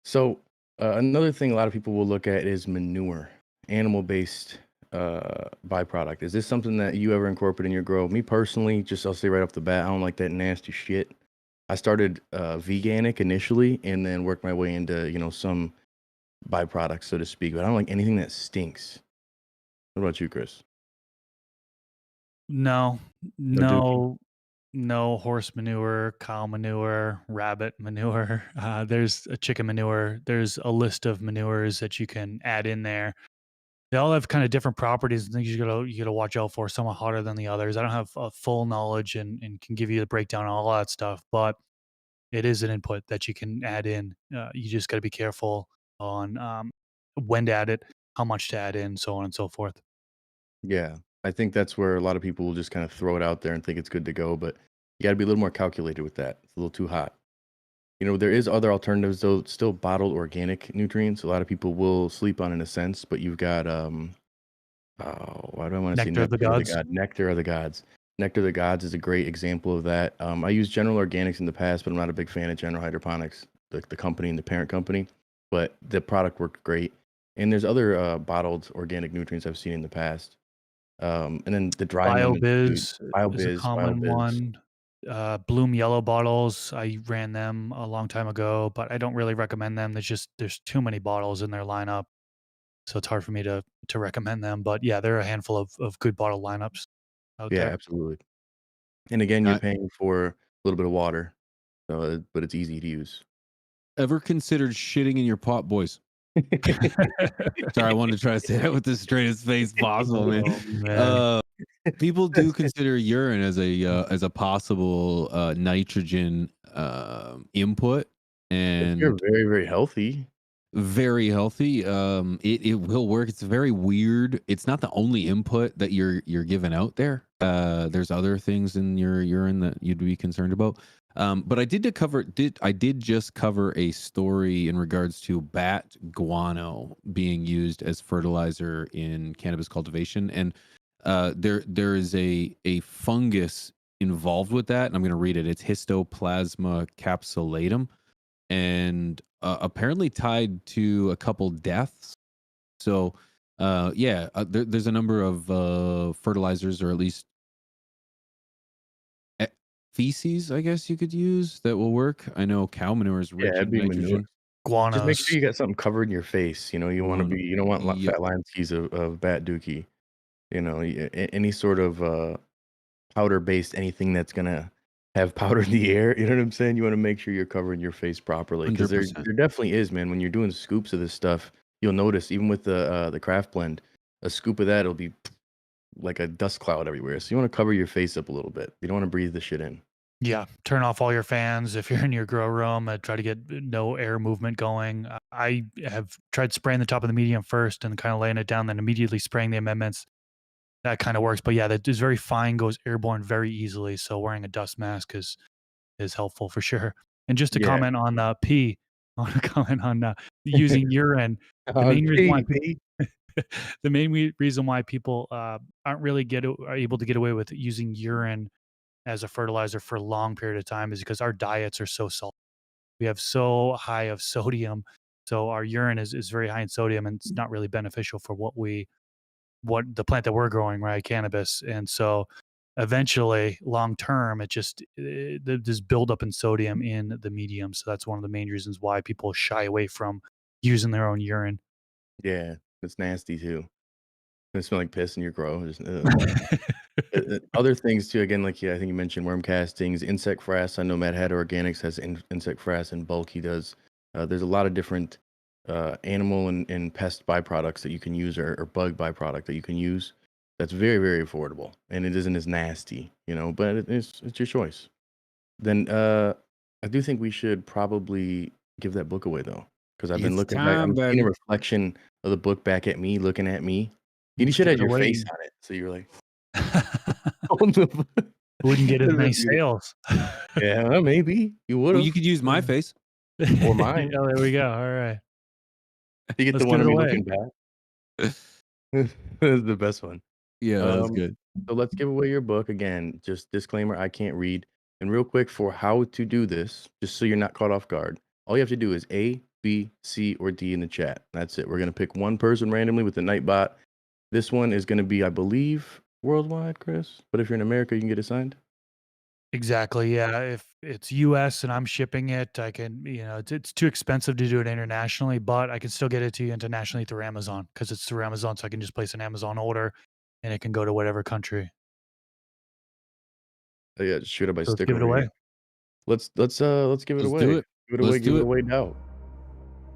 So, another thing a lot of people will look at is manure, animal-based byproduct. Is this something that you ever incorporate in your grow? Me personally, just I'll say right off the bat, I don't like that nasty shit. I started veganic initially, and then worked my way into some byproducts, so to speak. But I don't like anything that stinks. What about you, Chris? No, No dookie. no, no horse manure, cow manure, rabbit manure, there's a chicken manure, there's a list of manures that you can add in there. They all have kinda different properties and things you gotta watch out for, some are hotter than the others. I don't have a full knowledge and can give you the breakdown on all that stuff, but it is an input that you can add in. You just got to be careful on when to add it, how much to add in, so on and so forth. Yeah, I think that's where a lot of people will just kind of throw it out there and think it's good to go, but you got to be a little more calculated with that. It's a little too hot. There is other alternatives though, still bottled organic nutrients. A lot of people will sleep on in a sense, but you've got oh, why do I want to say Nectar of the nectar of the gods. god? Nectar of the gods. Nectar of the gods is a great example of that. I used General Organics in the past, but I'm not a big fan of General Hydroponics, the company and the parent company. But the product worked great. And there's other bottled organic nutrients I've seen in the past. And then the dry amendments, dude. BioBiz is a BioBiz, common BioBiz. one. Bloom yellow bottles. I ran them a long time ago, but I don't really recommend them. There's too many bottles in their lineup, so it's hard for me to recommend them. But yeah, there are a handful of good bottle lineups out Yeah, there. absolutely. And again, you're I paying for a little bit of water, so but it's easy to use. ever considered shitting in your pot, boys? Sorry, I wanted to try to say that with the straightest face possible, man. Oh man. Uh, People do consider urine as a possible nitrogen input, If you're and very, very healthy. very healthy. It will work. It's very weird. It's not the only input that you're giving out there. There's other things in your urine that you'd be concerned about. But I did just cover a story in regards to bat guano being used as fertilizer in cannabis cultivation, and there is a fungus involved with that, and I'm going to read it. It's Histoplasma capsulatum, and apparently tied to a couple deaths. So, there's a number of fertilizers, or at least e- feces, I guess you could use that will work. I know cow manure is Yeah, rich it'd in be manure. nitrogen. Just make sure Guanos. you got something covered in your face. One, You don't want yep, fat line skis of bat dookie. Any sort of powder based anything that's gonna have powder in the air. You know what I'm saying? You want to make sure you're covering your face properly because 100%. there definitely is, man. When you're doing scoops of this stuff, you'll notice even with the craft blend, a scoop of that will be like a dust cloud everywhere. So you want to cover your face up a little bit. You don't want to breathe the shit in. Yeah, turn off all your fans if you're in your grow room. Try to get no air movement going. I have tried spraying the top of the medium first and kind of laying it down, then immediately spraying the amendments. That kind of works. But yeah, that is very fine, goes airborne very easily. So wearing a dust mask is helpful for sure. And just to Yeah. comment on pee, I want to comment on using urine. The On main reason why P, people P. the reason why people aren't really are able to get away with using urine as a fertilizer for a long period of time is because our diets are so salt. We have so high of sodium. So our urine is very high in sodium and it's not really beneficial for what the plant that we're growing, right? Cannabis. And so eventually long term, this buildup in sodium in the medium. So that's one of the main reasons why people shy away from using their own urine. Yeah, it's nasty too. It smell like piss in your grow. Just, ugh. Other things too, again, like, yeah, I think you mentioned worm castings, insect frass. I know Mad Hatter Organics has insect frass in bulk. He does. There's a lot of different animal and pest byproducts that you can use, or bug byproduct that you can use. That's very, very affordable, and it isn't as nasty, but it's your choice. Then I do think we should probably give that book away though, because I've been It's looking back. time, I'm seeing a baby. reflection of the book back at me, looking at me. You Let's should give have it your face away. on it, so you're like on the. Wouldn't get as That'd many been beautiful. sales. Yeah, well, maybe you would Well, you have, could use my face. or Yeah, mine. there we go. All right. You get Let's the give one it of me away. looking back. That's the best one. Yeah, that was Um, good. so let's give away your book again. Just disclaimer: I can't read. And real quick, for how to do this, just so you're not caught off guard, all you have to do is A, B, C, or D in the chat. That's it. We're gonna pick one person randomly with the Nightbot. This one is gonna be, I believe, worldwide, Chris. But if you're in America, you can get it signed. Exactly. Yeah. If it's US and I'm shipping it, I can, it's too expensive to do it internationally, but I can still get it to you internationally through Amazon because it's through Amazon. So I can just place an Amazon order and it can go to whatever country. Oh, yeah, just shoot it by So let's stick give it over away. here. Let's give it Let's do away. it. Give it Let's away. Give do it it. away now.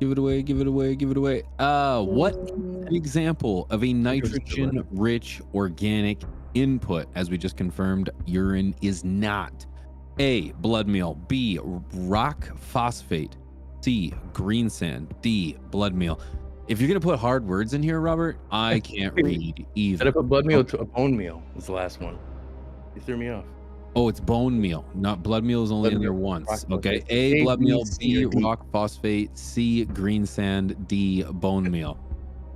Give it away. Give it away. Give it away. What is an example of a nitrogen-rich organic input? As we just confirmed, urine is not. A, blood meal. B, rock phosphate. C, green sand. D, blood meal. If you're gonna put hard words in here, Robert, I can't read Instead either. of a blood meal Okay. to a bone meal was the last one. You threw me off. Oh, it's bone meal. Not blood meal is only Blood in there meal, once. rock Okay. phosphate. A, A, blood B, meal. C, B, or D. rock phosphate. C, green sand. D, bone meal.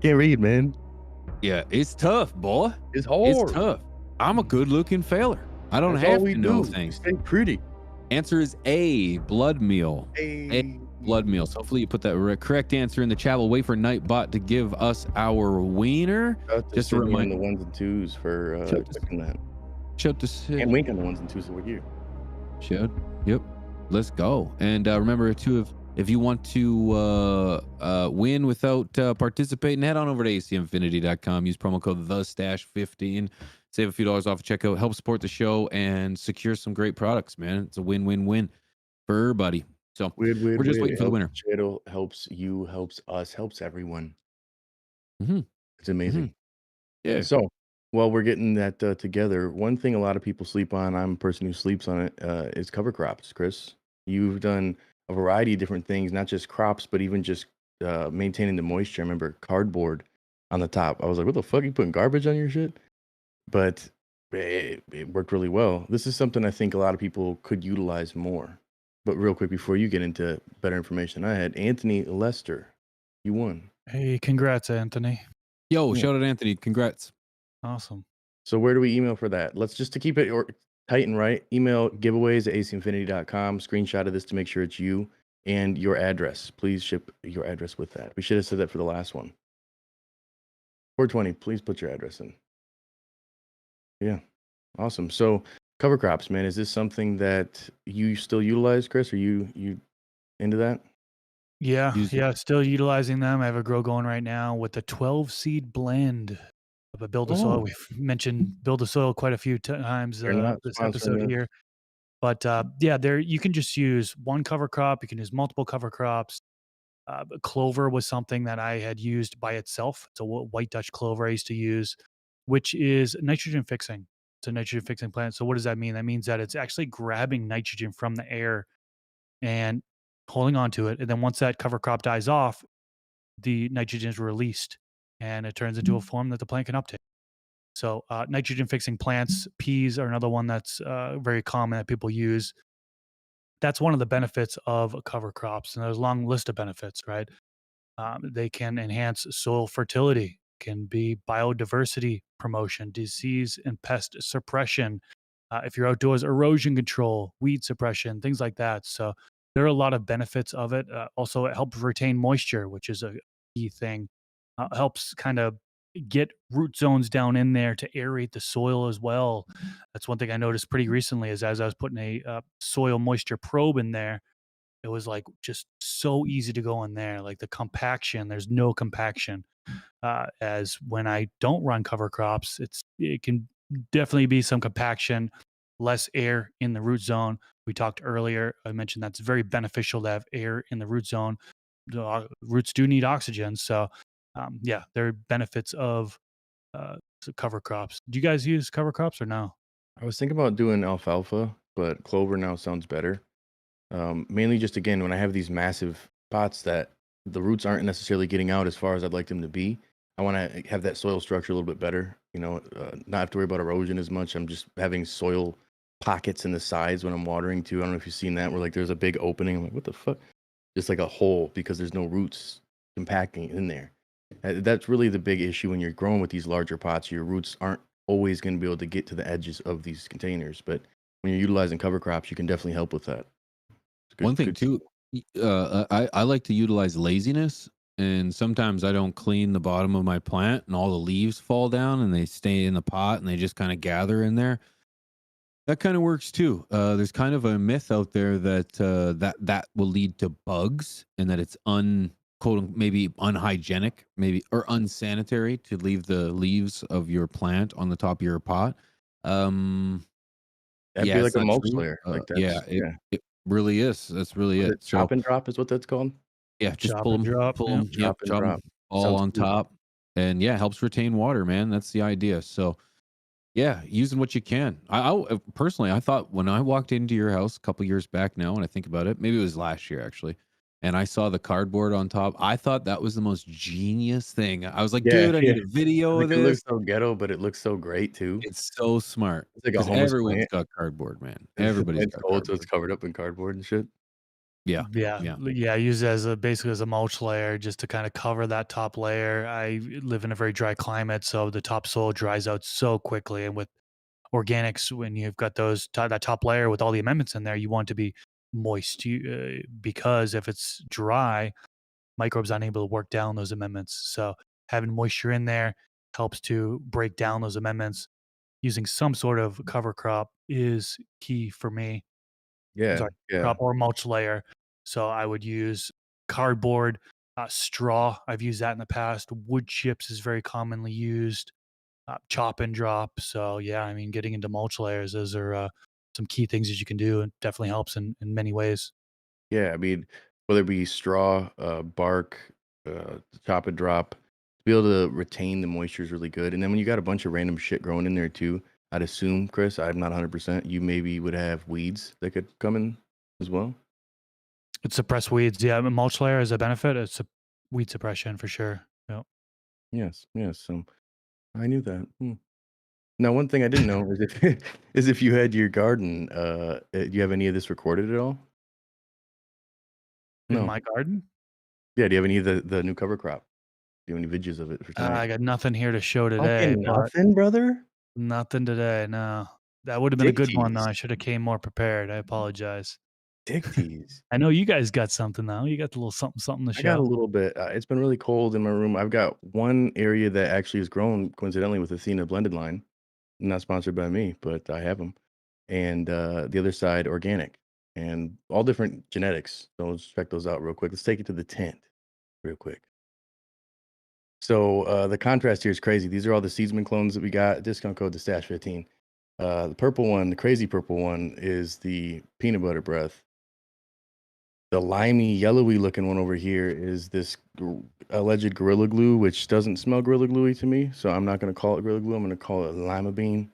Can't read, man. Yeah, it's tough, boy. It's It's hard. tough. I'm a good-looking feller. I don't That's all have we to know do. We things. stay pretty. Answer is A, blood meal. A, Blood meal. So hopefully you put that correct answer in the chat. We'll wait for Nightbot to give us our wiener. Just a a reminder. on the ones and twos for Shout to- clicking that. Shout to And wink on the ones and twos, so we're here. Shout. Yep. Let's go. And remember too, if you want to win without participating, head on over to acmfinity.com. Use promo code TheStash15. Save a few dollars off checkout. Help support the show and secure some great products, man. It's a win-win-win for everybody. So Weird. we're just waiting for the winner. Channel helps you, helps us, helps everyone. Mm-hmm. It's amazing. Yeah. So while we're getting that together, one thing a lot of people sleep on, I'm a person who sleeps on it, is cover crops. Chris, you've done a variety of different things, not just crops, but even just maintaining the moisture. I remember cardboard on the top. I was like, what the fuck? You putting garbage on your shit? But it worked really well. This is something I think a lot of people could utilize more. But real quick, before you get into better information, I had Anthony Lester. You won. Hey, congrats, Anthony. Yo, Yeah. shout out Anthony. Congrats. Awesome. So where do we email for that? Let's just to keep it tight and right. Email giveaways at acmfinity.com. Screenshot of this to make sure it's you and your address. Please ship your address with that. We should have said that for the last one. 420, please put your address in. Yeah. Awesome. So cover crops, man. Is this something that you still utilize, Chris? Are you into that? Yeah. Use it. Yeah. Still utilizing them. I have a grow going right now with the 12 seed blend of a build a soil. Oh. We've mentioned build a soil quite a few times They're not this sponsoring episode this. here. But yeah, there you can just use one cover crop. You can use multiple cover crops. But clover was something that I had used by itself. It's a white Dutch clover I used to use, which is nitrogen fixing. It's a nitrogen fixing plant. So what does that mean? That means that it's actually grabbing nitrogen from the air and holding on to it. And then once that cover crop dies off, the nitrogen is released and it turns into a form that the plant can uptake. So nitrogen fixing plants, peas are another one that's very common that people use. That's one of the benefits of cover crops, and there's a long list of benefits, right? They can enhance soil fertility, can be biodiversity promotion, disease and pest suppression. If you're outdoors, erosion control, weed suppression, things like that. So there are a lot of benefits of it. Also, it helps retain moisture, which is a key thing. Helps kind of get root zones down in there to aerate the soil as well. That's one thing I noticed pretty recently is as I was putting a soil moisture probe in there, it was like just so easy to go in there. Like the compaction, there's no compaction. As when I don't run cover crops, it can definitely be some compaction, less air in the root zone. We talked earlier, I mentioned that's very beneficial to have air in the root zone. The roots do need oxygen. So, yeah, there are benefits of cover crops. Do you guys use cover crops or no? I was thinking about doing alfalfa, but clover now sounds better. Mainly just again when I have these massive pots that the roots aren't necessarily getting out as far as I'd like them to be. I want to have that soil structure a little bit better. Not have to worry about erosion as much. I'm just having soil pockets in the sides when I'm watering too. I don't know if you've seen that where like there's a big opening. I'm like, what the fuck? Just like a hole because there's no roots compacting in there. That's really the big issue when you're growing with these larger pots. Your roots aren't always going to be able to get to the edges of these containers, but when you're utilizing cover crops, you can definitely help with that. It's One good, thing good. too, I like to utilize laziness, and sometimes I don't clean the bottom of my plant, and all the leaves fall down, and they stay in the pot, and they just kind of gather in there. That kind of works too. There's kind of a myth out there that that will lead to bugs, and that it's maybe unhygienic, maybe or unsanitary to leave the leaves of your plant on the top of your pot. Um, That'd yeah, be it's like a not mulch true. layer. Like Yeah, that's it yeah. it really is. That's really Was it. it So chop and drop is what that's called? yeah, just Chop and drop. pull Yeah. them. Yep, Chop and chop them drop. all Sounds on cool. top, and yeah, helps retain water, man. That's the idea. So yeah, using what you can. Personally, I thought when I walked into your house a couple years back now, when I think about it, maybe it was last year actually, and I saw the cardboard on top, I thought that was the most genius thing. I was like, Yeah, dude, I yeah. need a video Like of it looks this. so ghetto, but it looks so great too. It's so smart It's like a because homeless everyone's plant. got cardboard, man. The Everybody's plant's got cold, so it's cardboard. covered up in cardboard and shit. Yeah, Yeah, yeah. yeah, I use it as a basically as a mulch layer just to kind of cover that top layer. I live in a very dry climate, so the topsoil dries out so quickly. And with organics, when you've got that top layer with all the amendments in there, you want to be moist. Because if it's dry, microbes unable to work down those amendments. So having moisture in there helps to break down those amendments. Using some sort of cover crop is key for me. I'm Yeah, sorry, yeah. crop or mulch layer. So I would use cardboard, straw. I've used that in the past. Wood chips is very commonly used. Chop and drop. So yeah, I mean, getting into mulch layers, those are some key things that you can do, and definitely helps in many ways. Yeah, I mean, whether it be straw, bark, chop and drop, to be able to retain the moisture is really good. And then when you got a bunch of random shit growing in there too, I'd assume, Chris, I'm not 100%, you maybe would have weeds that could come in as well. It suppress weeds. Yeah, a mulch layer is a benefit. It's a weed suppression for sure. Yep. Yes, yes. So I knew that. Hmm. Now, one thing I didn't know is if is if you had your garden, do you have any of this recorded at all? In No. my garden, Yeah, do you have any of the new cover crop? Do you have any videos of it for tonight? I got nothing here to show today, Fucking but nothing, brother? nothing today. No, that would have been a Dick good one though. tease. I should have came more prepared. I apologize. Dick tease. I know you guys got something though. You got the little something something to I got a show. little bit. It's been really cold in my room. I've got one area that actually is grown coincidentally with Athena blended line. Not sponsored by me, but I have them. And the other side, organic, and all different genetics. So let's check those out real quick. Let's take it to the tent real quick. So the contrast here is crazy. These are all the Seedsman clones that we got. Discount code the stash 15. The purple one, the crazy purple one, is the peanut butter breath. The limey, yellowy looking one over here is this alleged Gorilla Glue, which doesn't smell Gorilla Gluey to me. So I'm not going to call it Gorilla Glue. I'm going to call it Lima Bean.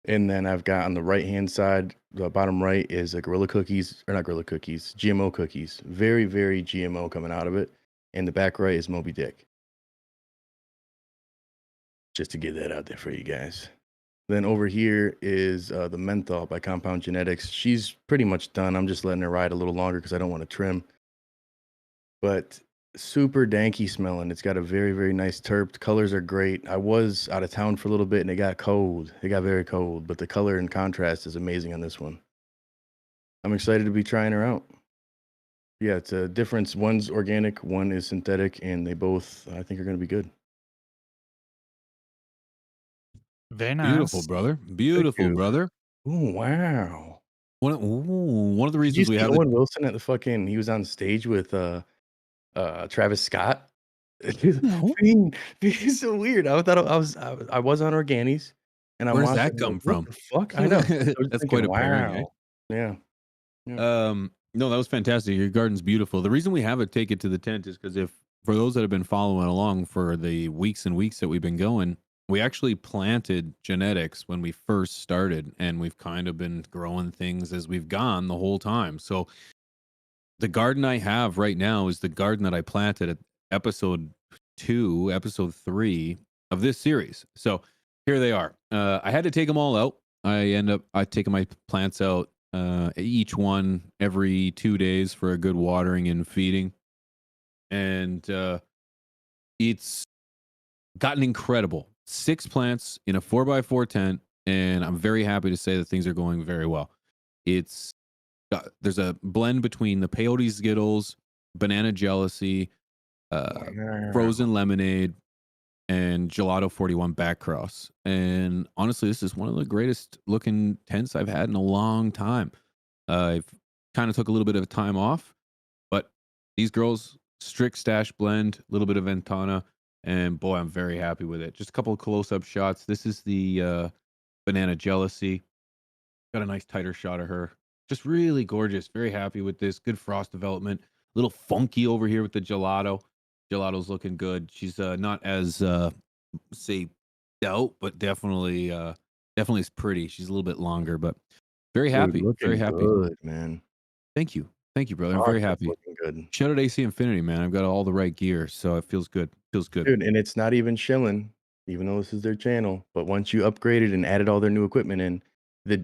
And then I've got on the right hand side, the bottom right is a Gorilla Cookies, or not Gorilla Cookies, GMO cookies. Very, very GMO coming out of it. And the back right is Moby Dick. Just to get that out there for you guys. Then over here is the menthol by Compound Genetics. She's pretty much done. I'm just letting her ride a little longer because I don't want to trim. But super danky smelling. It's got a very, very nice terp. The colors are great. I was out of town for a little bit and it got cold. It got very cold, but the color and contrast is amazing on this one. I'm excited to be trying her out. Yeah, it's a difference. One's organic, one is synthetic, and they both, I think, are going to be good. Very Beautiful, nice. brother. Thank Beautiful, you. brother. Oh, wow. One of the Did you reasons we see have the Owen Wilson at the fucking, he was on stage with Travis Scott? He's no. being so weird. I thought I was on Organis, And I'm Where's watching, that I'm like, come "What from? the fuck?" I know. I was That's quite thinking, a pairing, eh? "Wow." Yeah. Yeah. No, that was fantastic. Your garden's beautiful. The reason we have it take it to the tent is because if for those that have been following along for the weeks and weeks that we've been going, we actually planted genetics when we first started, and we've kind of been growing things as we've gone the whole time. So the garden I have right now is the garden that I planted at episode 2, episode 3 of this series. So here they are. I had to take them all out. I taking my plants out each one every 2 days for a good watering and feeding. And it's gotten incredible. 6 plants in a 4x4 tent, and I'm very happy to say that things are going very well. It's there's a blend between the peyote Skittles, banana jealousy, uh, Wow. frozen lemonade, and gelato 41 back cross. And honestly, this is one of the greatest looking tents I've had in a long time. I've kind of took a little bit of time off, but these girls strict stash blend, a little bit of Ventana, and boy, I'm very happy with it. Just a couple of close up shots. This is the banana jealousy. Got a nice tighter shot of her. Just really gorgeous. Very happy with this. Good frost development. A little funky over here with the gelato. Gelato's looking good. She's not as say stout, but definitely is pretty. She's a little bit longer, but very Dude, happy. Very looking happy. good, man. Thank you. Thank you, brother. I'm Fuck, very that's happy. looking good. Shout out AC Infinity, man. I've got all the right gear, so it feels good. Feels good. Dude, and it's not even shilling, even though this is their channel, but once you upgraded and added all their new equipment in, the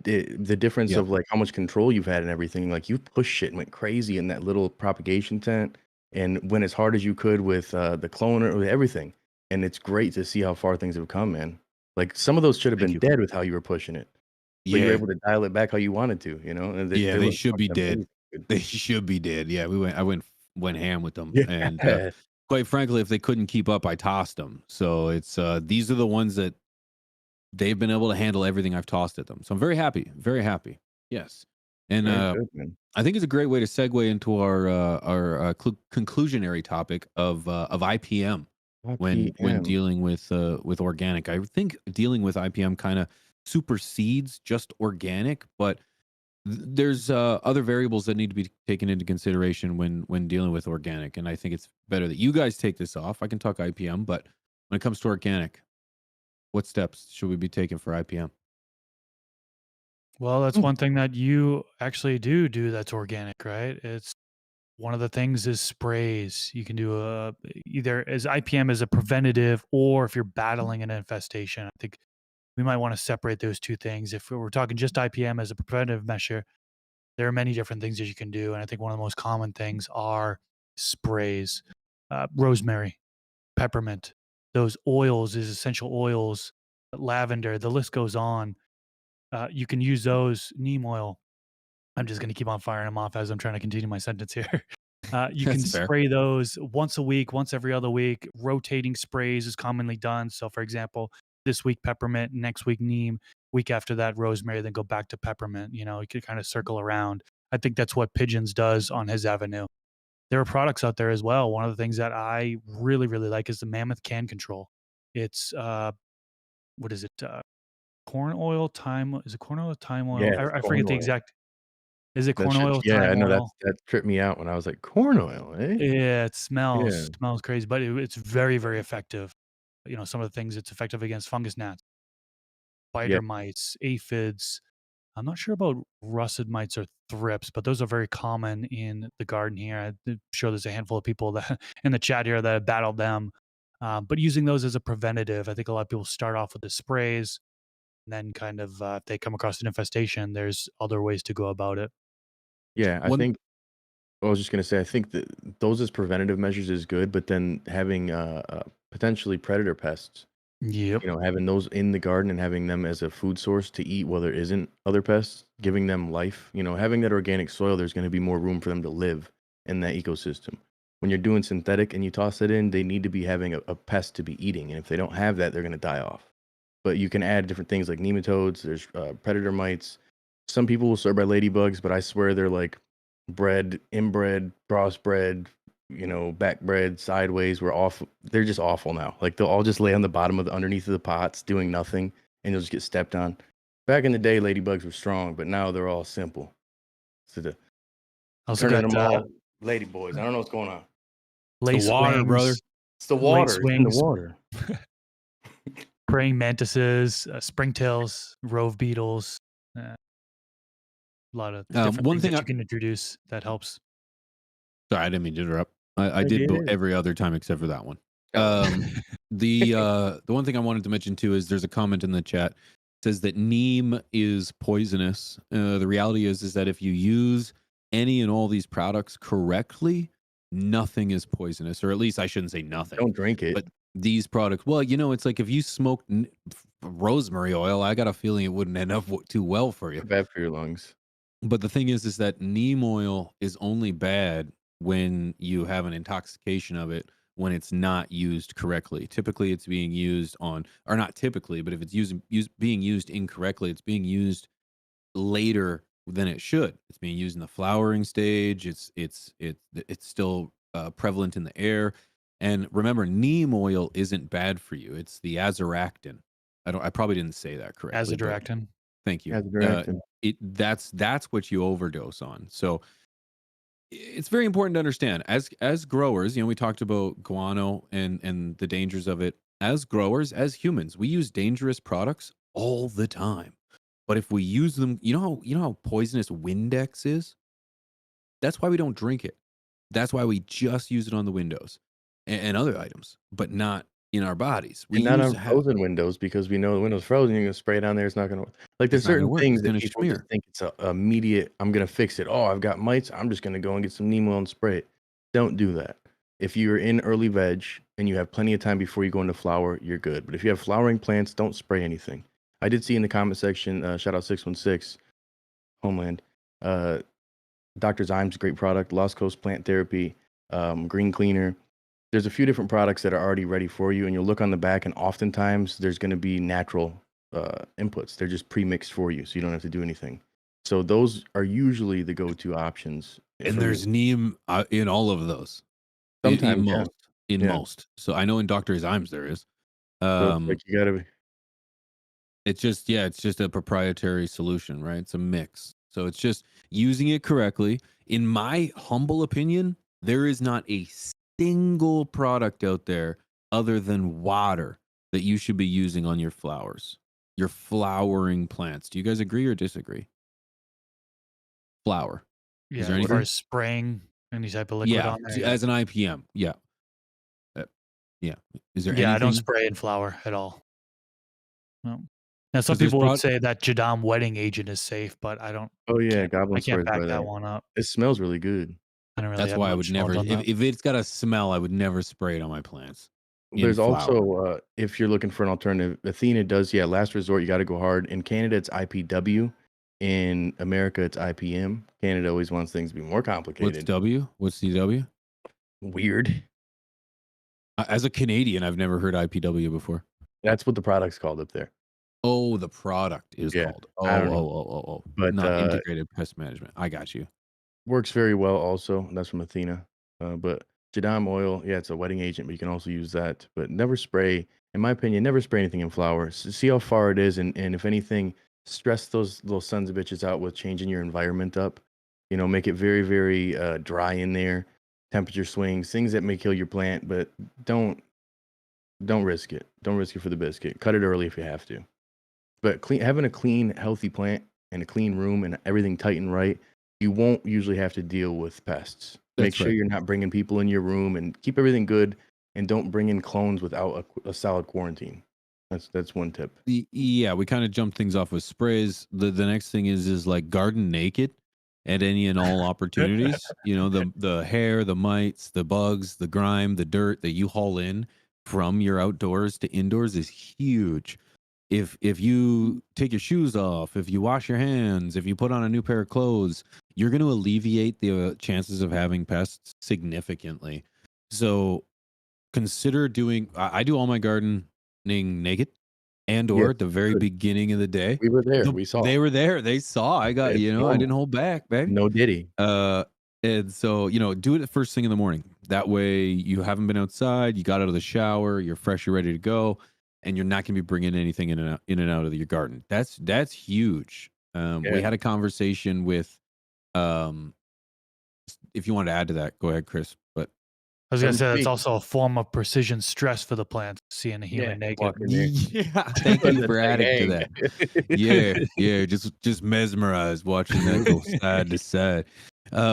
difference Yep. of, like, how much control you've had and everything, like, you pushed shit and went crazy in that little propagation tent and went as hard as you could with, the cloner, with everything, and it's great to see how far things have come, man. Like, some of those should have Thank been you. dead with how you were pushing it, but you were Yeah. able to dial it back how you wanted to, you know, and Yeah, they they look should be fucking dead. amazing, dude. They should be dead. Yeah, I went ham with them, and Yeah. quite frankly, if they couldn't keep up, I tossed them. So it's these are the ones that they've been able to handle everything I've tossed at them. So I'm very happy, very happy. Yes, and Very good, man. I think it's a great way to segue into our conclusionary topic of IPM when IPM. dealing with organic. I think dealing with IPM kind of supersedes just organic, but there's other variables that need to be taken into consideration when dealing with organic, and I think it's better that you guys take this off. I can talk IPM, but when it comes to organic, what steps should we be taking for IPM? Well, that's Mm. one thing that you actually do that's organic, right? It's one of the things is sprays. You can do a either as IPM as a preventative or if you're battling an infestation. I think we might want to separate those two things. If we're talking just IPM as a preventative measure, there are many different things that you can do. And I think one of the most common things are sprays, rosemary, peppermint, those oils, is essential oils, lavender, the list goes on. You can use those, neem oil. I'm just going to keep on firing them off as I'm trying to continue my sentence here. You can That's fair. spray those once a week, once every other week. Rotating sprays is commonly done. So, for example, this week peppermint, next week neem, week after that rosemary, then go back to peppermint. You know, you could kind of circle around. I think that's what Pigeons does on his avenue. There are products out there as well. One of the things that I really, really like is the Mammoth Can Control. It's what is it? Corn oil, thyme. Is it corn oil, thyme oil? Yeah, it's I corn forget the oil. exact. Is it That corn shit, oil, yeah, I thyme know oil? that tripped me out when I was like, "Corn oil, eh?" Yeah, it Yeah, smells crazy, but it's very, very effective. You know, some of the things it's effective against fungus gnats, yeah, spider mites, aphids. I'm not sure about russet mites or thrips, but those are very common in the garden here. I'm sure there's a handful of people that in the chat here that have battled them. But using those as a preventative, I think a lot of people start off with the sprays, and then kind of if they come across an infestation, there's other ways to go about it. yeah, I One think I was just gonna say, I think that those as preventative measures is good, but then having, potentially predator pests, Yep. you know, having those in the garden and having them as a food source to eat while there isn't other pests, giving them life, you know, having that organic soil, there's gonna be more room for them to live in that ecosystem. When you're doing synthetic and you toss it in, they need to be having a pest to be eating, and if they don't have that, they're gonna die off. But you can add different things like nematodes, there's, predator mites. Some people will swear by ladybugs, but I swear they're like bred, inbred, crossbred, you know, backbred, sideways. We're awful. They're just awful now. Like they'll all just lay on the bottom of the underneath of the pots doing nothing. and you'll just get stepped on. Back in the day, ladybugs were strong, but now they're all simple. So the Also turning got them all lady boys. I don't know what's going on. lace the water, wings, brother. It's the water. It's in the wings. water. praying mantises, springtails, rove beetles. A lot of different One things thing that I- you can introduce that helps. Sorry, I didn't mean to interrupt. I You did did. every other time except for that one. Oh. The one thing I wanted to mention too is there's a comment in the chat. It says that neem is poisonous. The reality is that if you use any and all these products correctly, nothing is poisonous, or at least I shouldn't say nothing. Don't drink it. But these products, well, it's like if you smoke rosemary oil, I got a feeling it wouldn't end up too well for you. Bad for your lungs. But the thing is that neem oil is only bad when you have an intoxication of it when it's not used correctly. Typically, it's being used on, or not typically, but if it's being used incorrectly, it's being used later than it should. It's being used in the flowering stage. It's still prevalent in the air. And remember, neem oil isn't bad for you. It's the azoractin. I probably didn't say that correctly. but Azodoractin. Thank you. Azoractin. That's what you overdose on. So it's very important to understand as growers, we talked about guano and the dangers of it. As growers, as humans, we use dangerous products all the time. But if we use them, you know how poisonous Windex is? That's why we don't drink it. That's why we just use it on the windows and other items, but not in our bodies. We And not use on frozen windows because we know the window's frozen. You're gonna spray it on there. It's not gonna like. There's It's not gonna certain work. things It's that gonna people smear. just think it's a immediate. I'm gonna fix it. Oh, I've got mites. I'm just gonna go and get some neem oil and spray it. Don't do that. If you're in early veg and you have plenty of time before you go into flower, you're good. But if you have flowering plants, don't spray anything. I did see in the comment section, shout out 616 Homeland, Dr. Zyme's a great product, Lost Coast Plant Therapy, Green Cleaner. There's a few different products that are already ready for you, and you'll look on the back, and oftentimes there's going to be natural inputs. They're just pre-mixed for you, so you don't have to do anything. So those are usually the go-to options. And for there's me. neem in all of those. Sometimes, yeah. In Yeah. most. So I know in Dr. Zyme's there is. So it's like you gotta be. It's just a proprietary solution, right? It's a mix. So it's just using it correctly. In my humble opinion, there is not a single product out there other than water that you should be using on your flowers, your flowering plants. Do you guys agree or disagree? Flower. Yeah, there as far anything? as spraying any type of liquid on there. As an IPM. Yeah. Yeah. Is there Yeah, I don't anything? spray in flour at all. No. Now, some 'Cause there's people would prod- say that Jadam wedding agent is safe, but I don't. Oh yeah, can't- Goblin I can't swears back by that that. one up. It smells really good. I don't really That's have why I much would never, knowledge on that. if it's got a smell, I would never spray it on my plants. in There's flour. also if you're looking for an alternative, Athena does, last resort, you got to go hard. In Canada, it's IPW. In America, it's IPM. Canada always wants things to be more What's complicated. W? What's CW? Weird. As a Canadian, I've never heard IPW before. That's what the product's called up there. Oh, the product is Yeah, called. I don't know. Oh. But, Not integrated pest management. I got you. Works very well also. That's from Athena. But Jadam oil, it's a wetting agent, but you can also use that. But never spray, in my opinion, never spray anything in flour. See how far it is, and if anything, stress those little sons of bitches out with changing your environment up. Make it very, very dry in there. Temperature swings, things that may kill your plant, but don't risk it. Don't risk it for the biscuit. Cut it early if you have to. But having a clean, healthy plant and a clean room and everything tight and right, you won't usually have to deal with pests. Make That's sure right. you're not bringing people in your room, and keep everything good, and don't bring in clones without a solid quarantine. That's one tip. Yeah, we kind of jumped things off with sprays. The next thing is like garden naked at any and all opportunities. The hair, the mites, the bugs, the grime, the dirt that you haul in from your outdoors to indoors is huge. If you take your shoes off, if you wash your hands, if you put on a new pair of clothes, you're going to alleviate the chances of having pests significantly. So consider doing. I do all my gardening naked, and or Yes, at the very good. beginning of the day. We were there. We saw. They were there. They saw. I got. It's I normal. didn't hold back, baby. No diddy. And so do it the first thing in the morning. That way you haven't been outside. You got out of the shower. You're fresh. You're ready to go. and you're not going to be bringing anything in and out of your garden. That's huge. We Yeah. had a conversation with, um, if you want to add to that, go ahead, Chris. But I was Let gonna me say that's speak. also a form of precision stress for the plants, seeing a Yeah, human naked. walk in there. yeah, thank Letting you that for thing adding to hang. that. Yeah, just mesmerized watching that go side to side.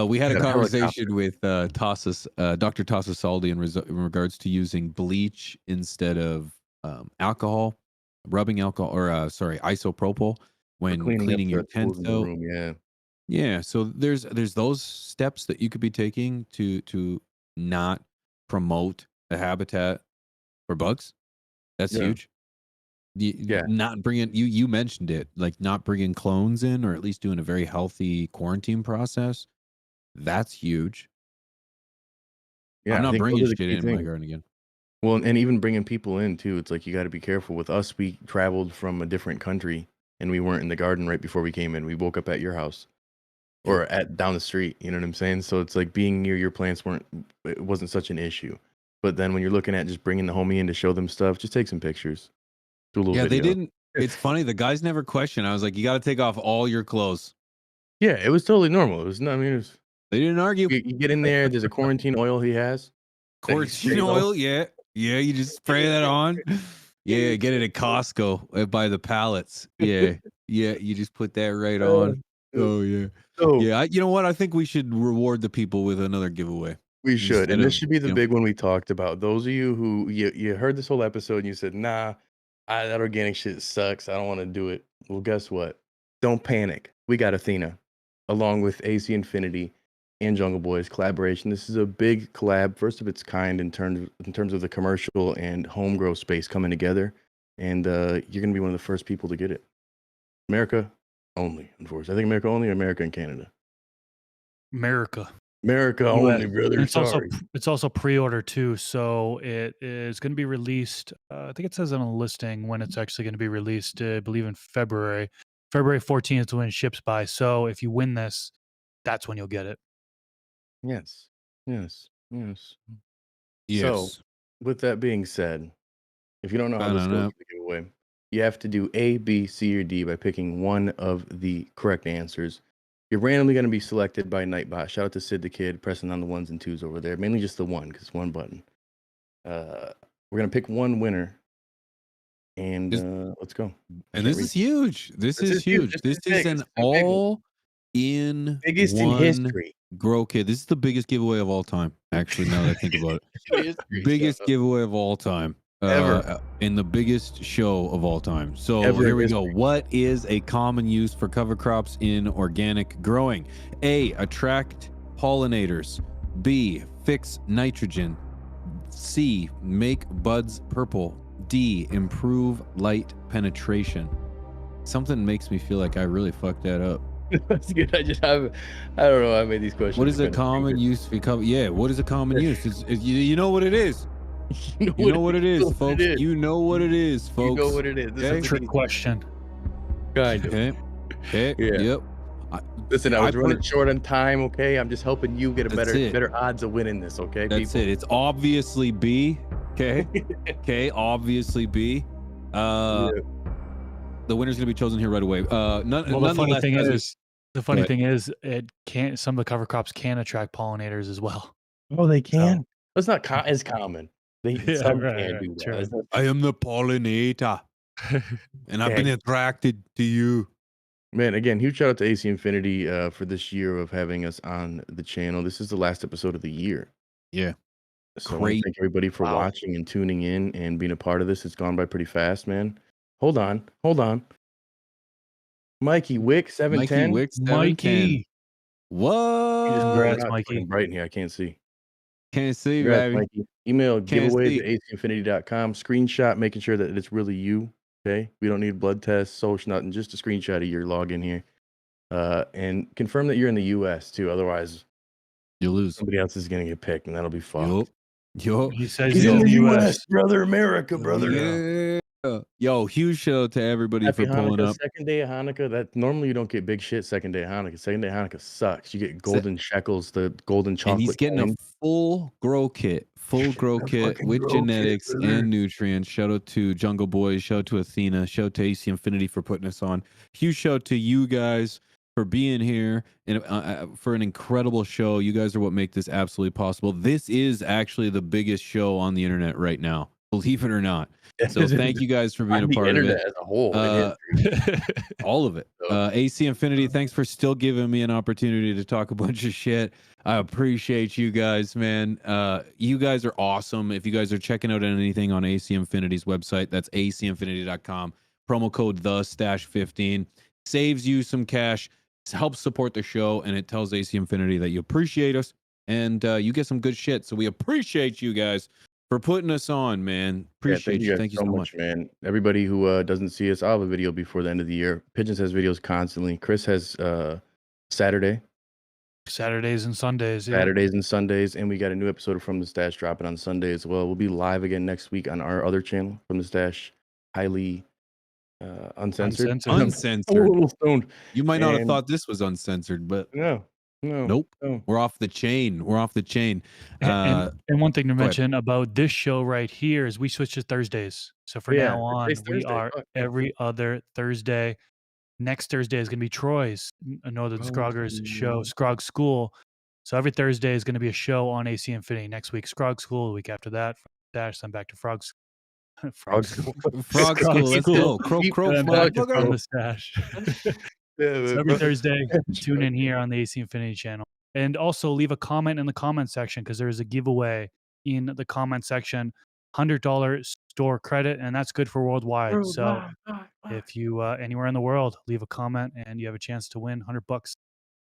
We had a Got a conversation helicopter. with Dr. Tassos Saldi in regards to using bleach instead of alcohol, rubbing alcohol, or sorry, isopropyl For when cleaning up cleaning your the tents tools in the out. room, yeah. Yeah, so there's those steps that you could be taking to not promote a habitat for bugs. That's Yeah. huge. Yeah. Not bringing you mentioned it, like not bringing clones in, or at least doing a very healthy quarantine process. That's huge. I'm Yeah, I not think those bringing are the shit key in my things. garden again. Well, and even bringing people in too, it's like you gotta be careful. With us, we traveled from a different country, and we weren't in the garden right before we came in. We woke up at your house Yep. or at down the street, you know what I'm saying? So it's like being near your plants it wasn't such an issue. But then when you're looking at just bringing the homie in to show them stuff, just take some pictures, do a little Yeah, they video. didn't. It's funny. The guys never questioned. I was like, you got to take off all your clothes. Yeah, it was totally normal. It was not, I mean, They didn't argue. you get in there, there's a quarantine oil he has that he Quarantine sprays on. oil, yeah, you just spray that on. Yeah, get it at Costco by the pallets. Yeah, you just put that right on. Oh yeah, So yeah. You know what? I think we should reward the people with another giveaway we should, instead and this of should be the you know. big one we talked about. Those of you who you heard this whole episode and you said, "Nah, that organic shit sucks. I don't want to do it." Well, guess what? Don't panic. We got Athena, along with AC Infinity and Jungle Boys collaboration. This is a big collab, first of its kind in terms of the commercial and home grow space coming together, and you're gonna be one of the first people to get it. America only, unfortunately. I think America only, or America and Canada. America. America US. only, And brother. Sorry. it's also pre-order too, so it is going to be released. I think it says on a listing when it's actually going to be released. I believe in February. February 14th is when it ships by. So if you win this, that's when you'll get it. Yes. Yes. Yes. So, Yes. with that being said, if you don't know how this goes Ba-da-da. with the giveaway, you have to do A, B, C, or D by picking one of the correct answers. You're randomly going to be selected by Nightbot. Shout out to Sid the Kid, pressing on the ones and twos over there. Mainly just the one, because it's one button. We're going to pick one winner, and Is- let's go. I And can't this read. is huge. This This is is huge. huge. This This is is big. an This is a big one. all-in Biggest in one history. grow kit. This is the biggest giveaway of all time. Actually, now that I think about it. In history, Biggest so. giveaway of all time. Ever. And the biggest show of all time. So Ever here in we go. history. What is a common use for cover crops in organic growing? A, attract pollinators. B, fix nitrogen. C, make buds purple. D, improve light penetration. Something makes me feel like I really fucked that up. That's good. I don't know. I made these questions. What is a kinda common stupid. use for cover? Yeah, what is a common use? You know what it is. You know what it is, folks. You know what it is, folks. You know what it is. This Okay? is Trick question. kind of. Okay. Yeah. Yep. Listen, I was running short on time. Okay, I'm just helping you get a That's it. better odds of winning this. Okay, That's people. it. It's obviously B. Okay. Okay. Obviously B. Yeah. The winner's gonna be chosen here right away. Well, the funny thing is, it can't. Some of the cover crops can attract pollinators as well. Oh, they So- can. That's not as common. Some right, can right, do that. true. That's not- I am the pollinator, and I've been Okay. attracted to you. Man, again, huge shout out to AC Infinity for this year of having us on the channel. This is the last episode of the year. Yeah. So I want to thank everybody for Wow. watching and tuning in and being a part of this. It's gone by pretty fast, man. Hold on. Mikey Wick, 710. Mikey Wick, 710. Mikey. What? Congrats, It's Mikey. fucking bright in here. I can't see. Can't see, Congrats, baby. Mikey. Email giveaways see. at acinfinity.com. Screenshot, making sure that it's really you. Okay. We don't need blood tests, social, nothing. Just a screenshot of your login here. And confirm that you're in the US too. Otherwise, You lose. somebody else is going to get picked and that'll be fucked. Yo. He says He's he's in in the the US, US. brother. America, brother. Yeah. Yo, huge shout out to everybody Happy for pulling Hanukkah, up. second day of Hanukkah. That normally you don't get big shit second day of Hanukkah. Second day of Hanukkah sucks. You get golden shekels, the golden chocolate. And he's getting coin. a full grow kit full grow The kit fucking with grow kit, genetics brother. and nutrients. Shout out to Jungle Boys. Shout out to Athena. Shout out to AC Infinity for putting us on. Huge shout out to you guys for being here and for an incredible show. You guys are what make this absolutely possible. This is actually the biggest show on the internet right now, believe it or not. So thank you guys for being On a the part of internet it. as a whole in history. All of it. So- AC Infinity, thanks for still giving me an opportunity to talk a bunch of shit. I appreciate you guys, man. You guys are awesome. If you guys are checking out anything on AC Infinity's website, that's acinfinity.com. Promo code THESTASH15 saves you some cash, helps support the show, and it tells AC Infinity that you appreciate us and you get some good shit. So we appreciate you guys for putting us on, man. Appreciate thank you guys Thank you so much. man. Everybody who doesn't see us, I'll have a video before the end of the year. Pigeons has videos constantly. Chris has Saturdays Saturdays and Sundays, and we got a new episode of From the Stash dropping on Sunday as well. We'll be live again next week on our other channel, From the Stash, highly uncensored. I'm a Uncensored. little stoned. You might not have And- thought this was uncensored, but No. nope. No. We're off the chain. We're off the chain. And one thing to go ahead. mention about this show right here is we switched to Thursdays. So for Yeah, now on, today's we Thursday. are Fuck, yeah. every other Thursday. Next Thursday is going to be Troy's Northern Oh, Scroggers show, yeah. Scrog School. So every Thursday is going to be a show on AC Infinity. Next week, Scrog School. The week after that, Dash. Then back to Frogs. Frog School. Frog Scrog School. Let's School. go. Croak, croak, And then back to motherfucker. From the Stash. Yeah, So every Thursday, tune in here on the AC Infinity channel. And also leave a comment in the comment section because there is a giveaway in the comment section. $100 store credit, and that's good for worldwide. So if you anywhere in the world, leave a comment and you have a chance to win $100.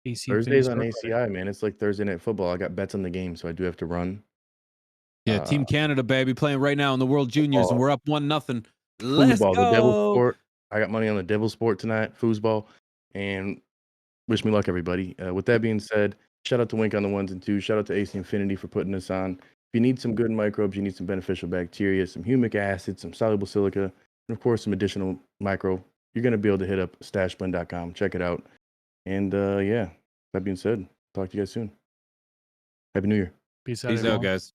AC Thursdays Infinity on store credit. ACI, man. It's like Thursday night football. I got bets on the game, so I do have to run. Yeah, Team Canada, baby, playing right now in the World Juniors, and we're up 1-0. Let's Foosball, the Devil go. Sport. I got money on the Devil Sport tonight, foosball, and wish me luck, everybody. With that being said, shout out to Wink on the ones and twos. Shout out to AC Infinity for putting us on. If you need some good microbes, you need some beneficial bacteria, some humic acid, some soluble silica, and of course some additional micro, you're going to be able to hit up stashblend.com. Check it out. And yeah, that being said, talk to you guys soon. Happy New Year. Peace out, Peace out, everyone. guys.